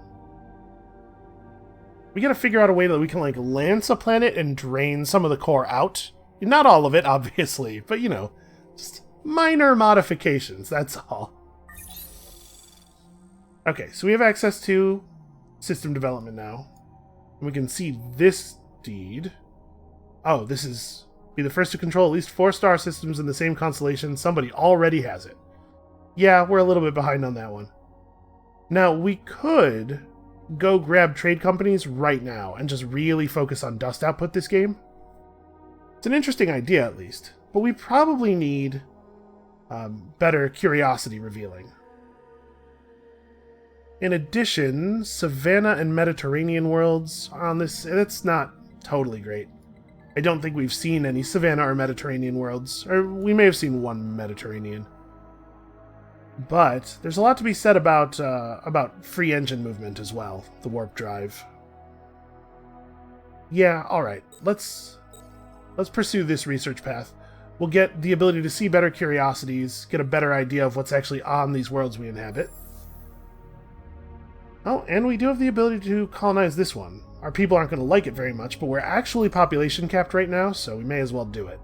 We gotta figure out a way that we can, like, lance a planet and drain some of the core out. Not all of it, obviously, but, you know, just minor modifications, that's all. Okay, so we have access to system development now. And we can see this deed. Oh, this is... Be the first to control at least 4 star systems in the same constellation. Somebody already has it. Yeah, we're a little bit behind on that one. Now, we could go grab trade companies right now and just really focus on dust output this game. It's an interesting idea, at least. But we probably need better curiosity revealing. In addition, Savannah and Mediterranean worlds on this, it's not totally great. I don't think we've seen any Savannah or Mediterranean worlds, or we may have seen one Mediterranean. But there's a lot to be said about free engine movement as well, the warp drive. Yeah, all right. Let's pursue this research path. We'll get the ability to see better curiosities, get a better idea of what's actually on these worlds we inhabit. Oh, and we do have the ability to colonize this one. Our people aren't going to like it very much, but we're actually population capped right now, so we may as well do it.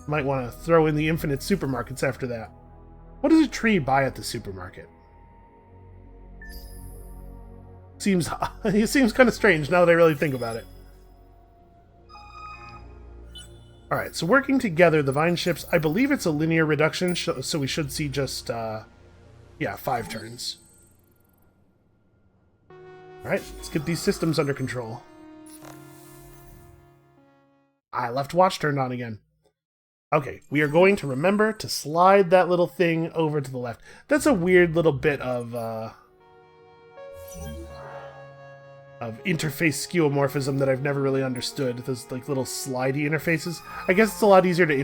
Might want to throw in the infinite supermarkets after that. What does a tree buy at the supermarket? It seems kind of strange now that I really think about it. Alright, so working together, the Vine ships, I believe it's a linear reduction, so we should see just, 5 turns. Alright, let's get these systems under control. I left watch turned on again. Okay, we are going to remember to slide that little thing over to the left. That's a weird little bit of interface skeuomorphism that I've never really understood. Those like little slidey interfaces. I guess it's a lot easier to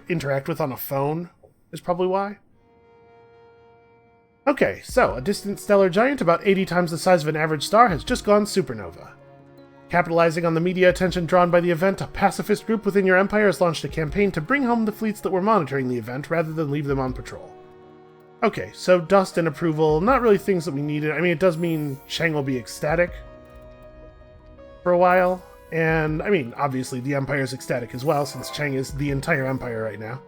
interact with on a phone, is probably why. Okay, so a distant stellar giant about 80 times the size of an average star has just gone supernova. Capitalizing on the media attention drawn by the event, a pacifist group within your empire has launched a campaign to bring home the fleets that were monitoring the event rather than leave them on patrol. Okay, so dust and approval, not really things that we needed. I mean, it does mean Cheng will be ecstatic for a while. And, I mean, obviously the Empire's ecstatic as well, since Cheng is the entire Empire right now.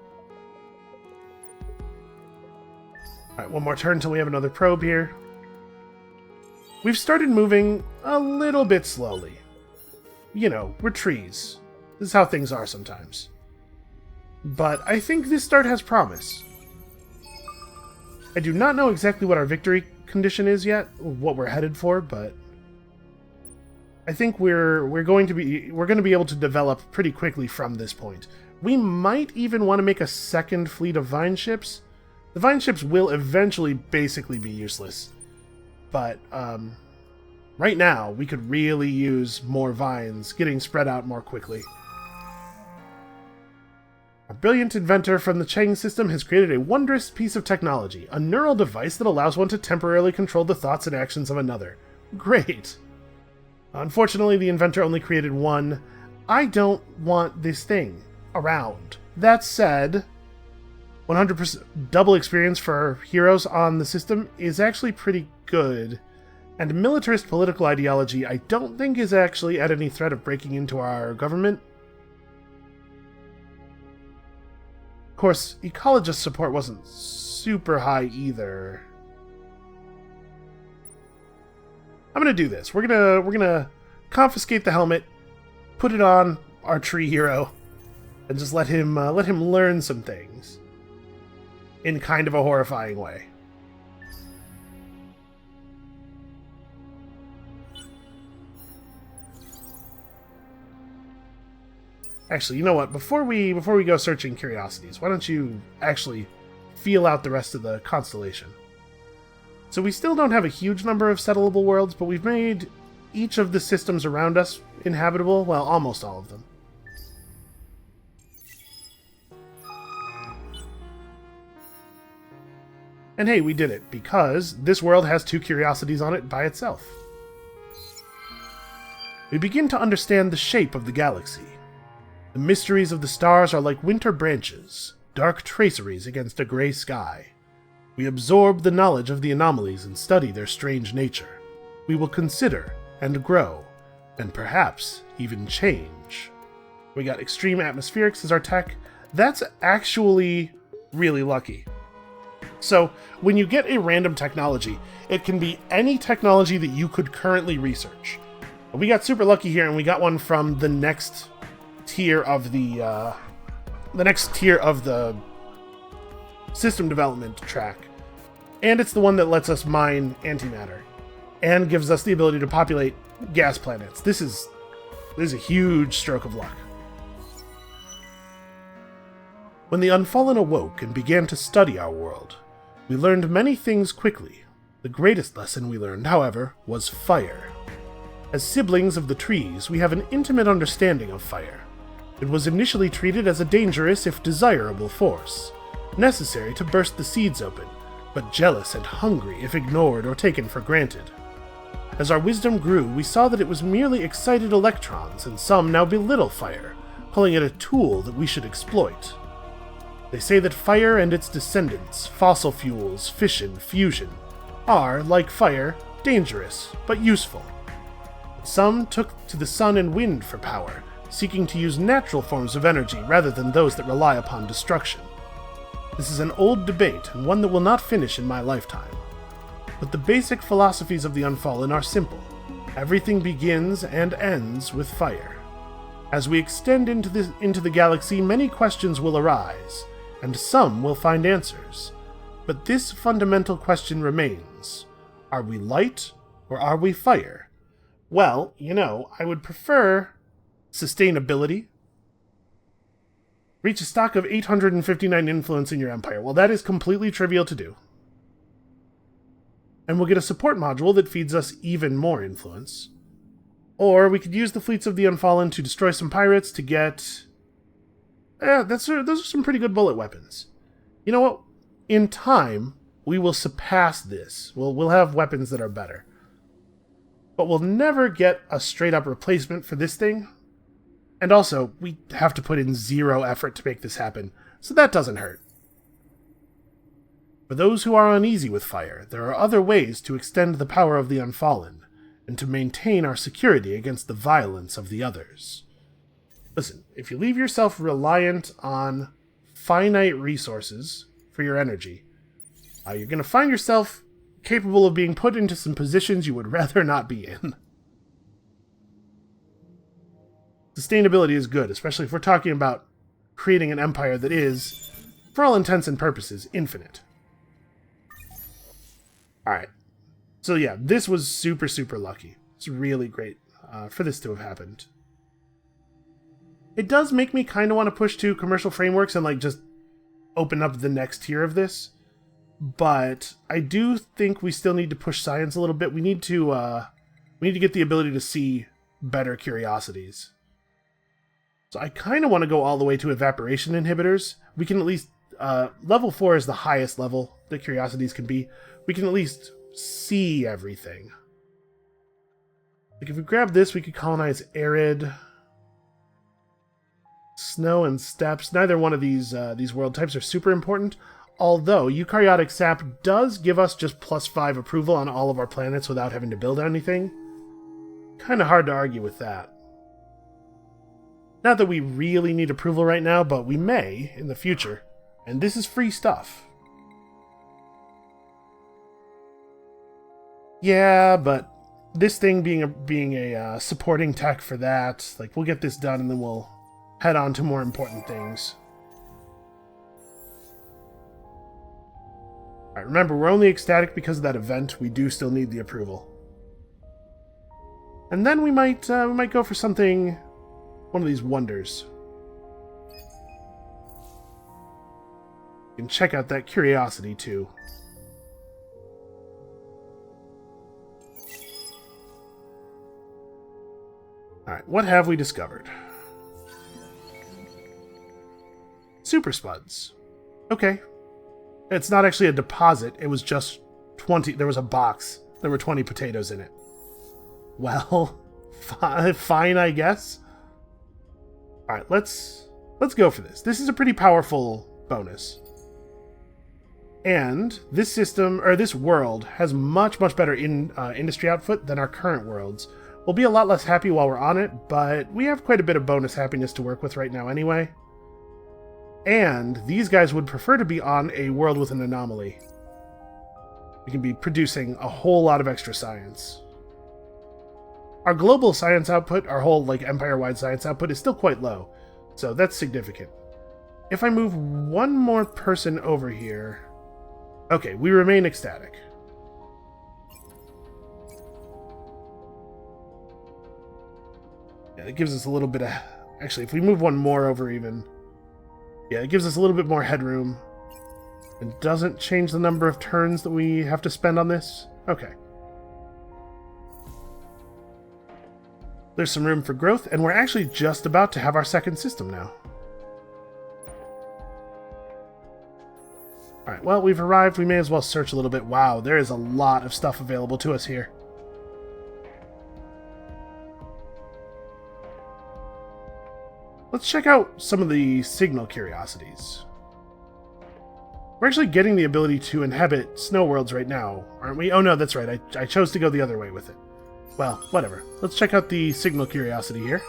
Alright, one more turn until we have another probe here. We've started moving a little bit slowly. You know, we're trees. This is how things are sometimes. But I think this start has promise. I do not know exactly what our victory condition is yet, what we're headed for, but I think we're going to be able to develop pretty quickly from this point. We might even want to make a second fleet of vine ships. The vine ships will eventually basically be useless, but right now we could really use more vines getting spread out more quickly. A brilliant inventor from the Cheng system has created a wondrous piece of technology, a neural device that allows one to temporarily control the thoughts and actions of another. Great! Unfortunately, the inventor only created one. I don't want this thing around. That said, 100% double experience for heroes on the system is actually pretty good, and militarist political ideology I don't think is actually at any threat of breaking into our government. Of course, ecologist support wasn't super high either. I'm gonna do this. We're gonna confiscate the helmet, put it on our tree hero, and just let him learn some things in kind of a horrifying way. Actually, you know what? Before we go searching curiosities, why don't you actually feel out the rest of the constellation? So we still don't have a huge number of settleable worlds, but we've made each of the systems around us inhabitable. Well, almost all of them. And hey, we did it, because this world has 2 curiosities on it by itself. We begin to understand the shape of the galaxy. The mysteries of the stars are like winter branches, dark traceries against a gray sky. We absorb the knowledge of the anomalies and study their strange nature. We will consider and grow, and perhaps even change. We got extreme atmospherics as our tech. That's actually really lucky. So, when you get a random technology, it can be any technology that you could currently research. We got super lucky here, and we got one from the next tier of the system development track, and it's the one that lets us mine antimatter and gives us the ability to populate gas planets. This is a huge stroke of luck. When the Unfallen awoke and began to study our world, we learned many things quickly. The greatest lesson we learned, however, was fire. As siblings of the trees, we have an intimate understanding of fire. It was initially treated as a dangerous, if desirable, force, necessary to burst the seeds open, but jealous and hungry if ignored or taken for granted. As our wisdom grew, we saw that it was merely excited electrons, and some now belittle fire, calling it a tool that we should exploit. They say that fire and its descendants, fossil fuels, fission, fusion, are, like fire, dangerous, but useful. Some took to the sun and wind for power, seeking to use natural forms of energy rather than those that rely upon destruction. This is an old debate, and one that will not finish in my lifetime. But the basic philosophies of the Unfallen are simple. Everything begins and ends with fire. As we extend into the galaxy, many questions will arise, and some will find answers. But this fundamental question remains. Are we light, or are we fire? Well, you know, I would prefer sustainability. Reach a stock of 859 influence in your empire. Well, that is completely trivial to do. And we'll get a support module that feeds us even more influence. Or we could use the fleets of the Unfallen to destroy some pirates to get... those are some pretty good bullet weapons. You know what? In time, we will surpass this. We'll have weapons that are better. but we'll never get a straight-up replacement for this thing. And also, we have to put in 0 effort to make this happen, so that doesn't hurt. For those who are uneasy with fire, there are other ways to extend the power of the Unfallen, and to maintain our security against the violence of the others. Listen, if you leave yourself reliant on finite resources for your energy, you're going to find yourself capable of being put into some positions you would rather not be in. Sustainability is good, especially if we're talking about creating an empire that is, for all intents and purposes, infinite. Alright. So yeah, this was super, super lucky. It's really great for this to have happened. It does make me kind of want to push to commercial frameworks and like just open up the next tier of this. But I do think we still need to push science a little bit. We need to get the ability to see better curiosities. So I kind of want to go all the way to evaporation inhibitors. We can at least... level 4 is the highest level that curiosities can be. We can at least see everything. Like if we grab this, we could colonize arid, snow, and steppes. Neither one of these world types are super important. Although eukaryotic sap does give us just +5 approval on all of our planets without having to build anything. Kind of hard to argue with that. Not that we really need approval right now, but we may in the future. And this is free stuff. Yeah, but this thing being a supporting tech for that, like we'll get this done and then we'll head on to more important things. Alright, remember, we're only ecstatic because of that event. We do still need the approval. And then we might go for something... one of these wonders. You can check out that curiosity, too. Alright, what have we discovered? Super spuds. Okay. It's not actually a deposit, it was just 20... there was a box. There were 20 potatoes in it. Well, fine, I guess. Alright, let's go for this. This is a pretty powerful bonus. And this system, or this world, has much better industry output than our current worlds. We'll be a lot less happy while we're on it, but we have quite a bit of bonus happiness to work with right now anyway. And these guys would prefer to be on a world with an anomaly. We can be producing a whole lot of extra science. Our global science output, our whole like empire-wide science output, is still quite low, so that's significant. If I move one more person over here... okay, we remain ecstatic. Yeah, it gives us a little bit of... actually, if we move one more over even... yeah, it gives us a little bit more headroom. It doesn't change the number of turns that we have to spend on this. Okay. There's some room for growth, and we're actually just about to have our second system now. Alright, well, we've arrived. We may as well search a little bit. Wow, there is a lot of stuff available to us here. Let's check out some of the signal curiosities. We're actually getting the ability to inhabit snow worlds right now, aren't we? Oh no, that's right. I chose to go the other way with it. Well, whatever. Let's check out the signal curiosity here.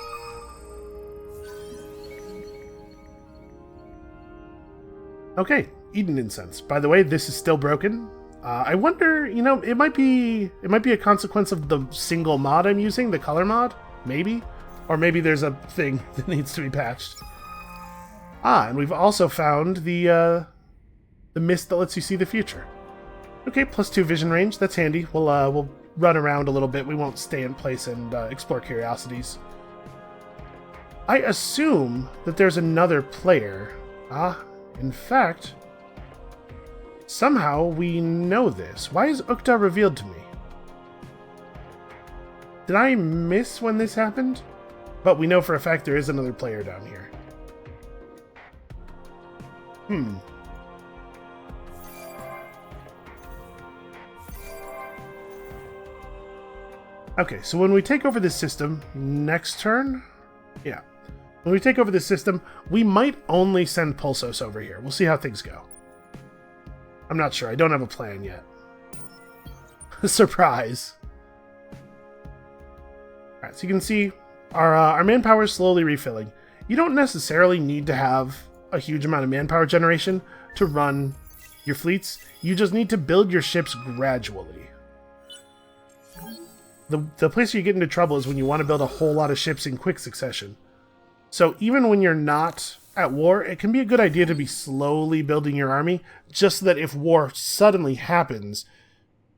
Okay, Eden incense. By the way, this is still broken. I wonder, you know, it might be a consequence of the single mod I'm using, the color mod, maybe, or maybe there's a thing that needs to be patched. Ah, and we've also found the mist that lets you see the future. Okay, +2 vision range. That's handy. We'll run around a little bit. We won't stay in place and explore curiosities. I assume that there's another player. In fact, somehow we know this. Why is Ukta revealed to me? Did I miss when this happened? But we know for a fact there is another player down here. Okay, so when we take over this system next turn, yeah. When we take over this system, we might only send Pulsos over here. We'll see how things go. I'm not sure. I don't have a plan yet. Surprise. Alright, so you can see our manpower is slowly refilling. You don't necessarily need to have a huge amount of manpower generation to run your fleets. You just need to build your ships gradually. The place you get into trouble is when you want to build a whole lot of ships in quick succession. So even when you're not at war, it can be a good idea to be slowly building your army, just so that if war suddenly happens,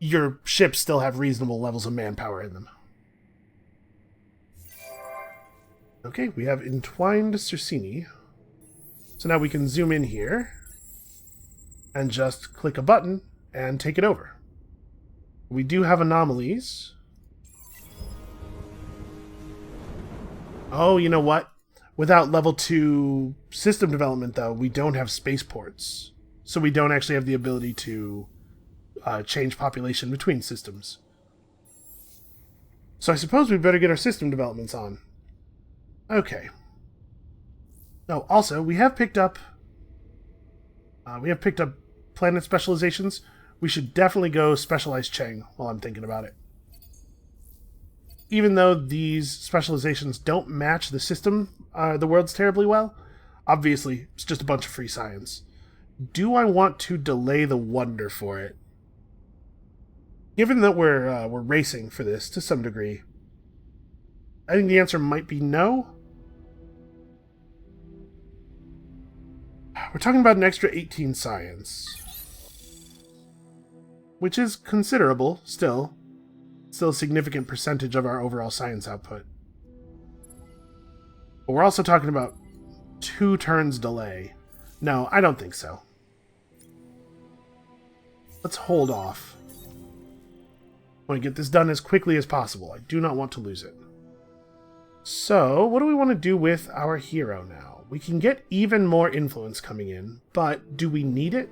your ships still have reasonable levels of manpower in them. Okay, we have Entwined Circini. So now we can zoom in here and just click a button and take it over. We do have anomalies. Oh, you know what? Without level 2 system development, though, we don't have spaceports. So we don't actually have the ability to change population between systems. So I suppose we better get our system developments on. Okay. Oh, also, we have picked up planet specializations. We should definitely go Specialized Chang while I'm thinking about it. Even though these specializations don't match the system, the worlds terribly well, obviously, it's just a bunch of free science. Do I want to delay the wonder for it? Given that we're racing for this to some degree, I think the answer might be no. We're talking about an extra 18 science, which is considerable, still a significant percentage of our overall science output. But we're also talking about 2 turns delay. No, I don't think so. Let's hold off. I want to get this done as quickly as possible. I do not want to lose it. So, what do we want to do with our hero now? We can get even more influence coming in, but do we need it?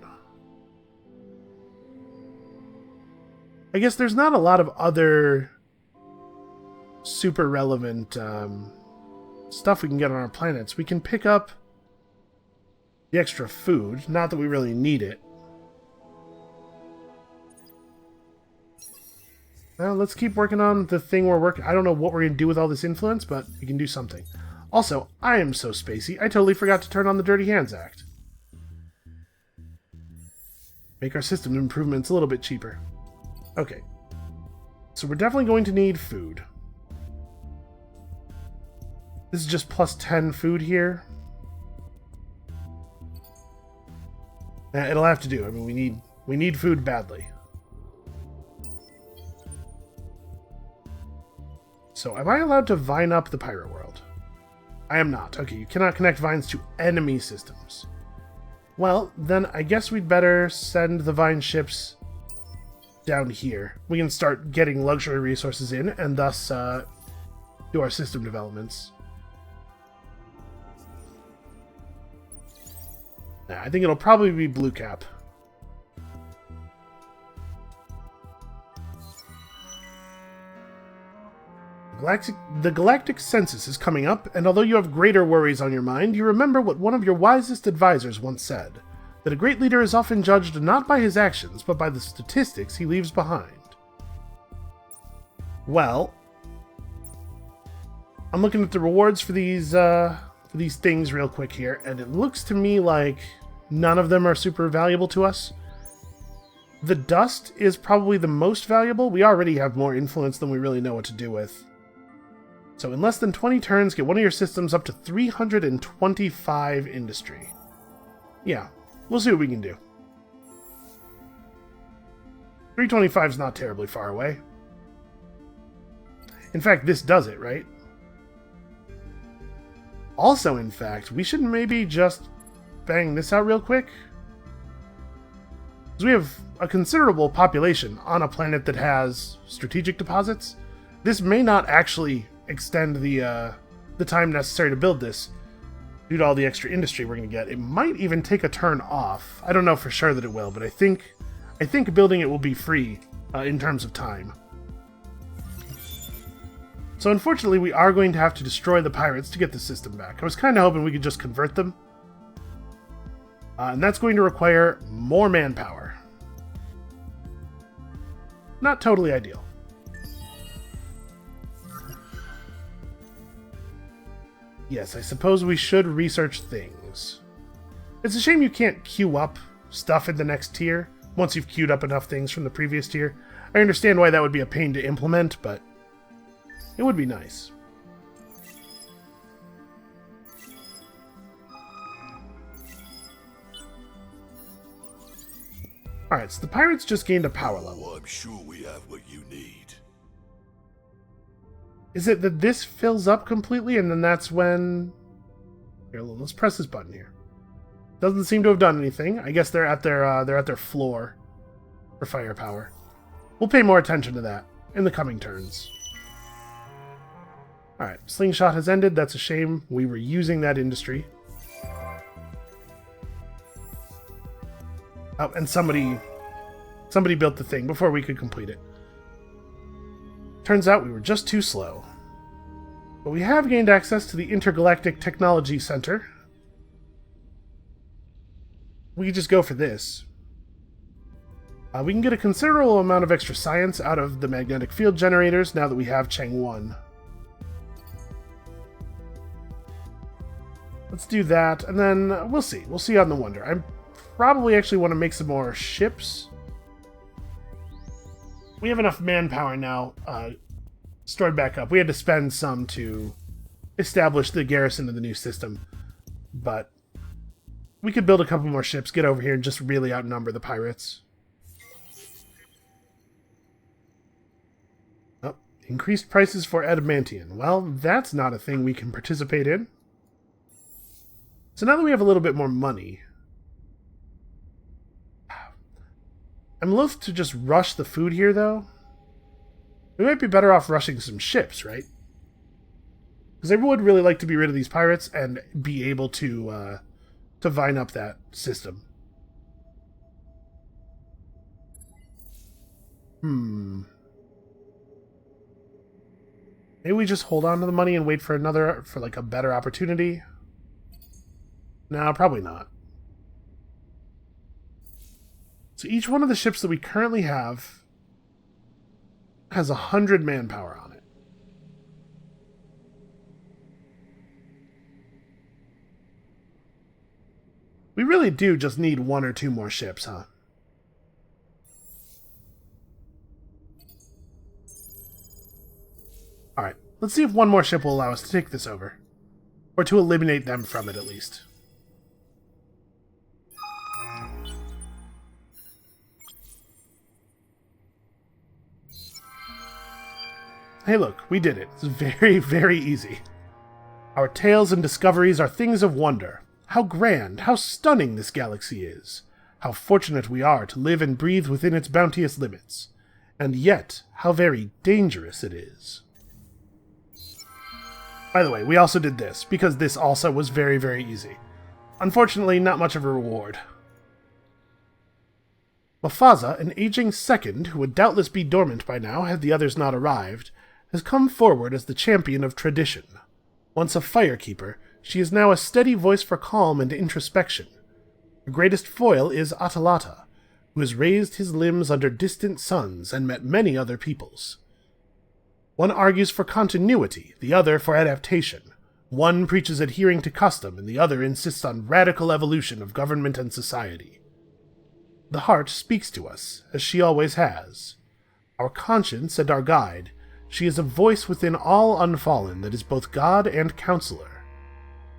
I guess there's not a lot of other super relevant stuff we can get on our planets. We can pick up the extra food, not that we really need it. Well, let's keep working on the thing we're working. I don't know what we're going to do with all this influence, but we can do something. Also, I am so spacey, I totally forgot to turn on the Dirty Hands Act. Make our system improvements a little bit cheaper. Okay. So we're definitely going to need food. This is just plus 10 food here. It'll have to do. I mean, we need food badly. So, am I allowed to vine up the pirate world? I am not. Okay, you cannot connect vines to enemy systems. Well, then I guess we'd better send the vine ships down here. We can start getting luxury resources in, and thus do our system developments. I think it'll probably be Blue Cap. The Galactic Census is coming up, and although you have greater worries on your mind, you remember what one of your wisest advisors once said, that a great leader is often judged not by his actions, but by the statistics he leaves behind. Well, I'm looking at the rewards for these things real quick here, and it looks to me like none of them are super valuable to us. The dust is probably the most valuable. We already have more influence than we really know what to do with. So in less than 20 turns, get one of your systems up to 325 industry. Yeah, we'll see what we can do. 325 is not terribly far away. In fact, this does it, right? Also, in fact, we should maybe just bang this out real quick. Because we have a considerable population on a planet that has strategic deposits. This may not actually extend the time necessary to build this due to all the extra industry we're going to get. It might even take a turn off. I don't know for sure that it will, but I think building it will be free in terms of time. So unfortunately, we are going to have to destroy the pirates to get the system back. I was kind of hoping we could just convert them. And that's going to require more manpower. Not totally ideal. Yes, I suppose we should research things. It's a shame you can't queue up stuff in the next tier once you've queued up enough things from the previous tier. I understand why that would be a pain to implement, but it would be nice. Alright, so the pirates just gained a power level. Well, I'm sure we have what you need. Is it that this fills up completely and then that's when... Here, let's press this button here. Doesn't seem to have done anything. I guess they're at their floor for firepower. We'll pay more attention to that in the coming turns. Alright, slingshot has ended. That's a shame. We were using that industry. Oh, and somebody built the thing before we could complete it. Turns out we were just too slow. But we have gained access to the Intergalactic Technology Center. We could just go for this. We can get a considerable amount of extra science out of the magnetic field generators now that we have Cheng 1. Let's do that, and then we'll see. We'll see on the Wonder. I probably actually want to make some more ships. We have enough manpower now stored back up. We had to spend some to establish the garrison of the new system, but we could build a couple more ships, get over here, and just really outnumber the pirates. Oh, increased prices for adamantium. Well, that's not a thing we can participate in. So now that we have a little bit more money, I'm loath to just rush the food here, though. We might be better off rushing some ships, right? Because I would really like to be rid of these pirates and be able to vine up that system. Maybe we just hold on to the money and wait for like a better opportunity? No, probably not. So each one of the ships that we currently have has 100 manpower on it. We really do just need one or two more ships, huh? Alright, let's see if one more ship will allow us to take this over. Or to eliminate them from it, at least. Hey look, we did it. It's very, very easy. Our tales and discoveries are things of wonder. How grand, how stunning this galaxy is. How fortunate we are to live and breathe within its bounteous limits. And yet, how very dangerous it is. By the way, we also did this, because this also was very, very easy. Unfortunately, not much of a reward. Mafaza, an aging second, who would doubtless be dormant by now had the others not arrived, has come forward as the champion of tradition. Once a firekeeper, she is now a steady voice for calm and introspection. Her greatest foil is Atalata, who has raised his limbs under distant suns and met many other peoples. One argues for continuity, the other for adaptation. One preaches adhering to custom, and the other insists on radical evolution of government and society. The heart speaks to us, as she always has. Our conscience and our guide, she is a voice within all Unfallen that is both God and counselor.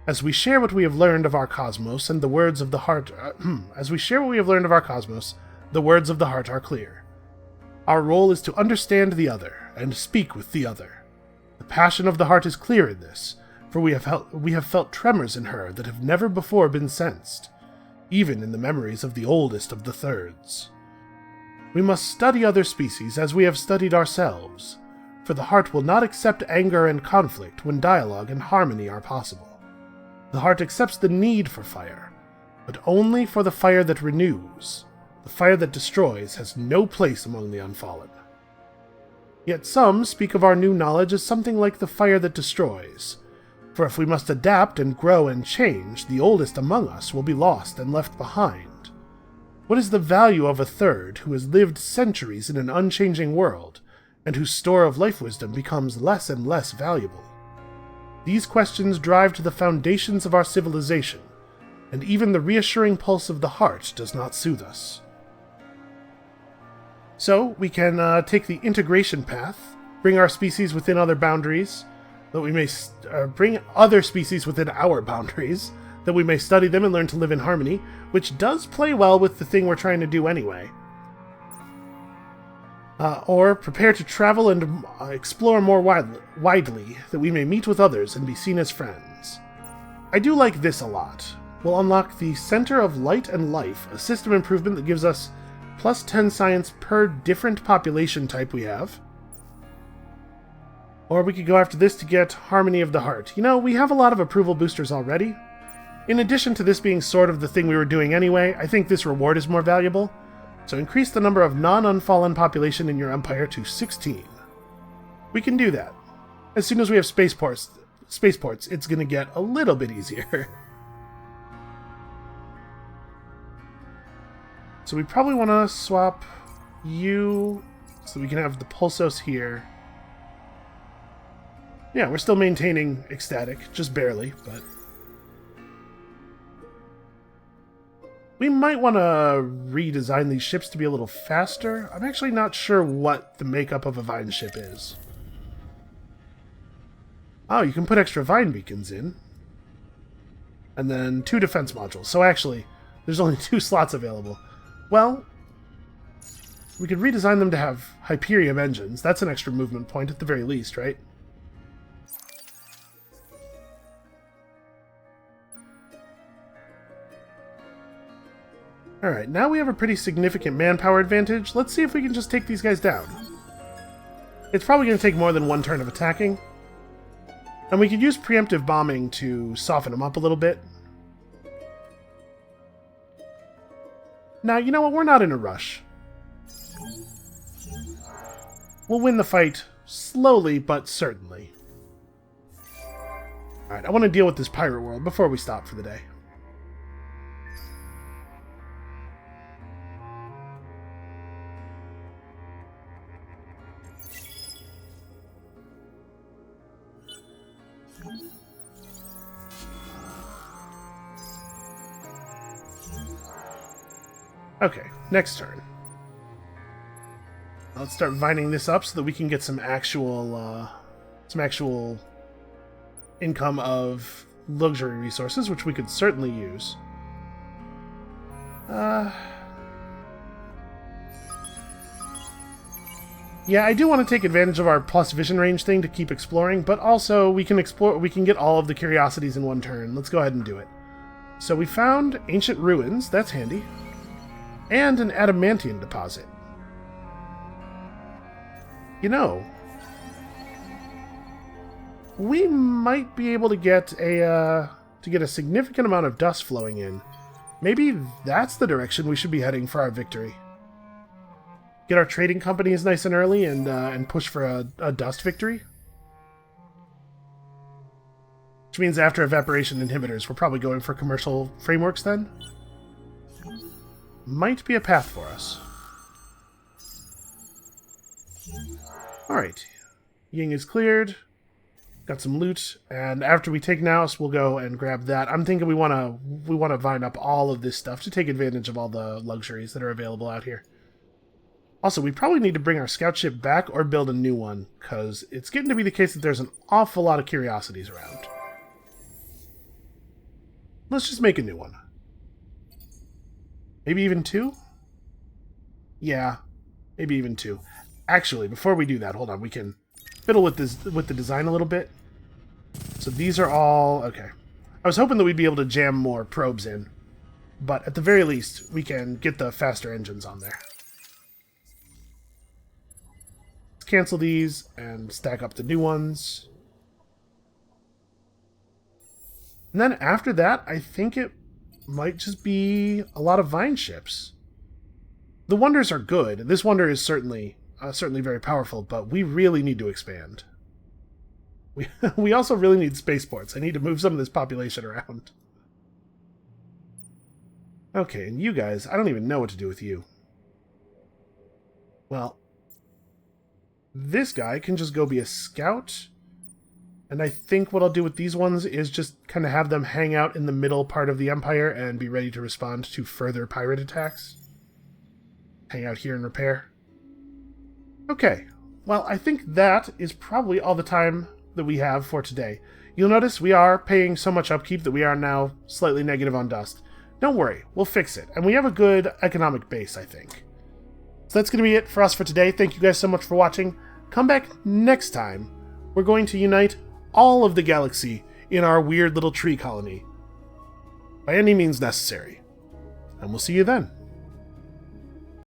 As we share what we have learned of our cosmos and the words of the heart, the words of the heart are clear. Our role is to understand the other and speak with the other. The passion of the heart is clear in this, for we have felt tremors in her that have never before been sensed, even in the memories of the oldest of the thirds. We must study other species as we have studied ourselves, for the heart will not accept anger and conflict when dialogue and harmony are possible. The heart accepts the need for fire, but only for the fire that renews. The fire that destroys has no place among the Unfallen. Yet some speak of our new knowledge as something like the fire that destroys. For if we must adapt and grow and change, the oldest among us will be lost and left behind. What is the value of a third who has lived centuries in an unchanging world, and whose store of life wisdom becomes less and less valuable? These questions drive to the foundations of our civilization, and even the reassuring pulse of the heart does not soothe us. So, we can take the integration path, bring our species within other boundaries, that we may bring other species within our boundaries, that we may study them and learn to live in harmony, which does play well with the thing we're trying to do anyway. Or prepare to travel and explore more widely, that we may meet with others and be seen as friends. I do like this a lot. We'll unlock the Center of Light and Life, a system improvement that gives us plus 10 science per different population type we have. Or we could go after this to get Harmony of the Heart. You know, we have a lot of approval boosters already. In addition to this being sort of the thing we were doing anyway, I think this reward is more valuable. So increase the number of non-unfallen population in your empire to 16. We can do that. As soon as we have spaceports, it's going to get a little bit easier. So we probably want to swap you so we can have the Pulsos here. Yeah, we're still maintaining Ecstatic, just barely, but... we might want to redesign these ships to be a little faster. I'm actually not sure what the makeup of a Vine ship is. Oh, you can put extra Vine beacons in. And then 2 defense modules. So actually, there's only 2 slots available. Well, we could redesign them to have Hyperium engines. That's an extra movement point at the very least, right? Alright, now we have a pretty significant manpower advantage. Let's see if we can just take these guys down. It's probably going to take more than 1 turn of attacking. And we could use preemptive bombing to soften them up a little bit. Now, you know what? We're not in a rush. We'll win the fight slowly but certainly. Alright, I want to deal with this pirate world before we stop for the day. Okay, next turn. Let's start vining this up so that we can get some actual income of luxury resources, which we could certainly use. Yeah, I do want to take advantage of our plus vision range thing to keep exploring, but also we can get all of the curiosities in 1 turn. Let's go ahead and do it. So we found ancient ruins, that's handy. And an adamantium deposit. You know, we might be able to get a significant amount of dust flowing in. Maybe that's the direction we should be heading for our victory. Get our trading companies nice and early and push for a dust victory. Which means after evaporation inhibitors, we're probably going for commercial frameworks then. Might be a path for us. Alright. Ying is cleared. Got some loot. And after we take Naos, we'll go and grab that. I'm thinking we wanna vine up all of this stuff to take advantage of all the luxuries that are available out here. Also, we probably need to bring our scout ship back or build a new one, because it's getting to be the case that there's an awful lot of curiosities around. Let's just make a new one. Maybe even 2? Yeah, maybe even 2. Actually, before we do that, hold on, we can fiddle with the design a little bit. So these are all... okay. I was hoping that we'd be able to jam more probes in, but at the very least, we can get the faster engines on there. Let's cancel these and stack up the new ones. And then after that, I think it might just be a lot of Vine ships. The wonders are good. This wonder is certainly certainly very powerful, but we really need to expand. We also really need spaceports. I need to move some of this population around. Okay, and you guys, I don't even know what to do with you. Well, this guy can just go be a scout. And I think what I'll do with these ones is just kind of have them hang out in the middle part of the Empire and be ready to respond to further pirate attacks. Hang out here and repair. Okay, well, I think that is probably all the time that we have for today. You'll notice we are paying so much upkeep that we are now slightly negative on dust. Don't worry, we'll fix it. And we have a good economic base, I think. So that's going to be it for us for today. Thank you guys so much for watching. Come back next time. We're going to unite all of the galaxy in our weird little tree colony by any means necessary. And we'll see you then.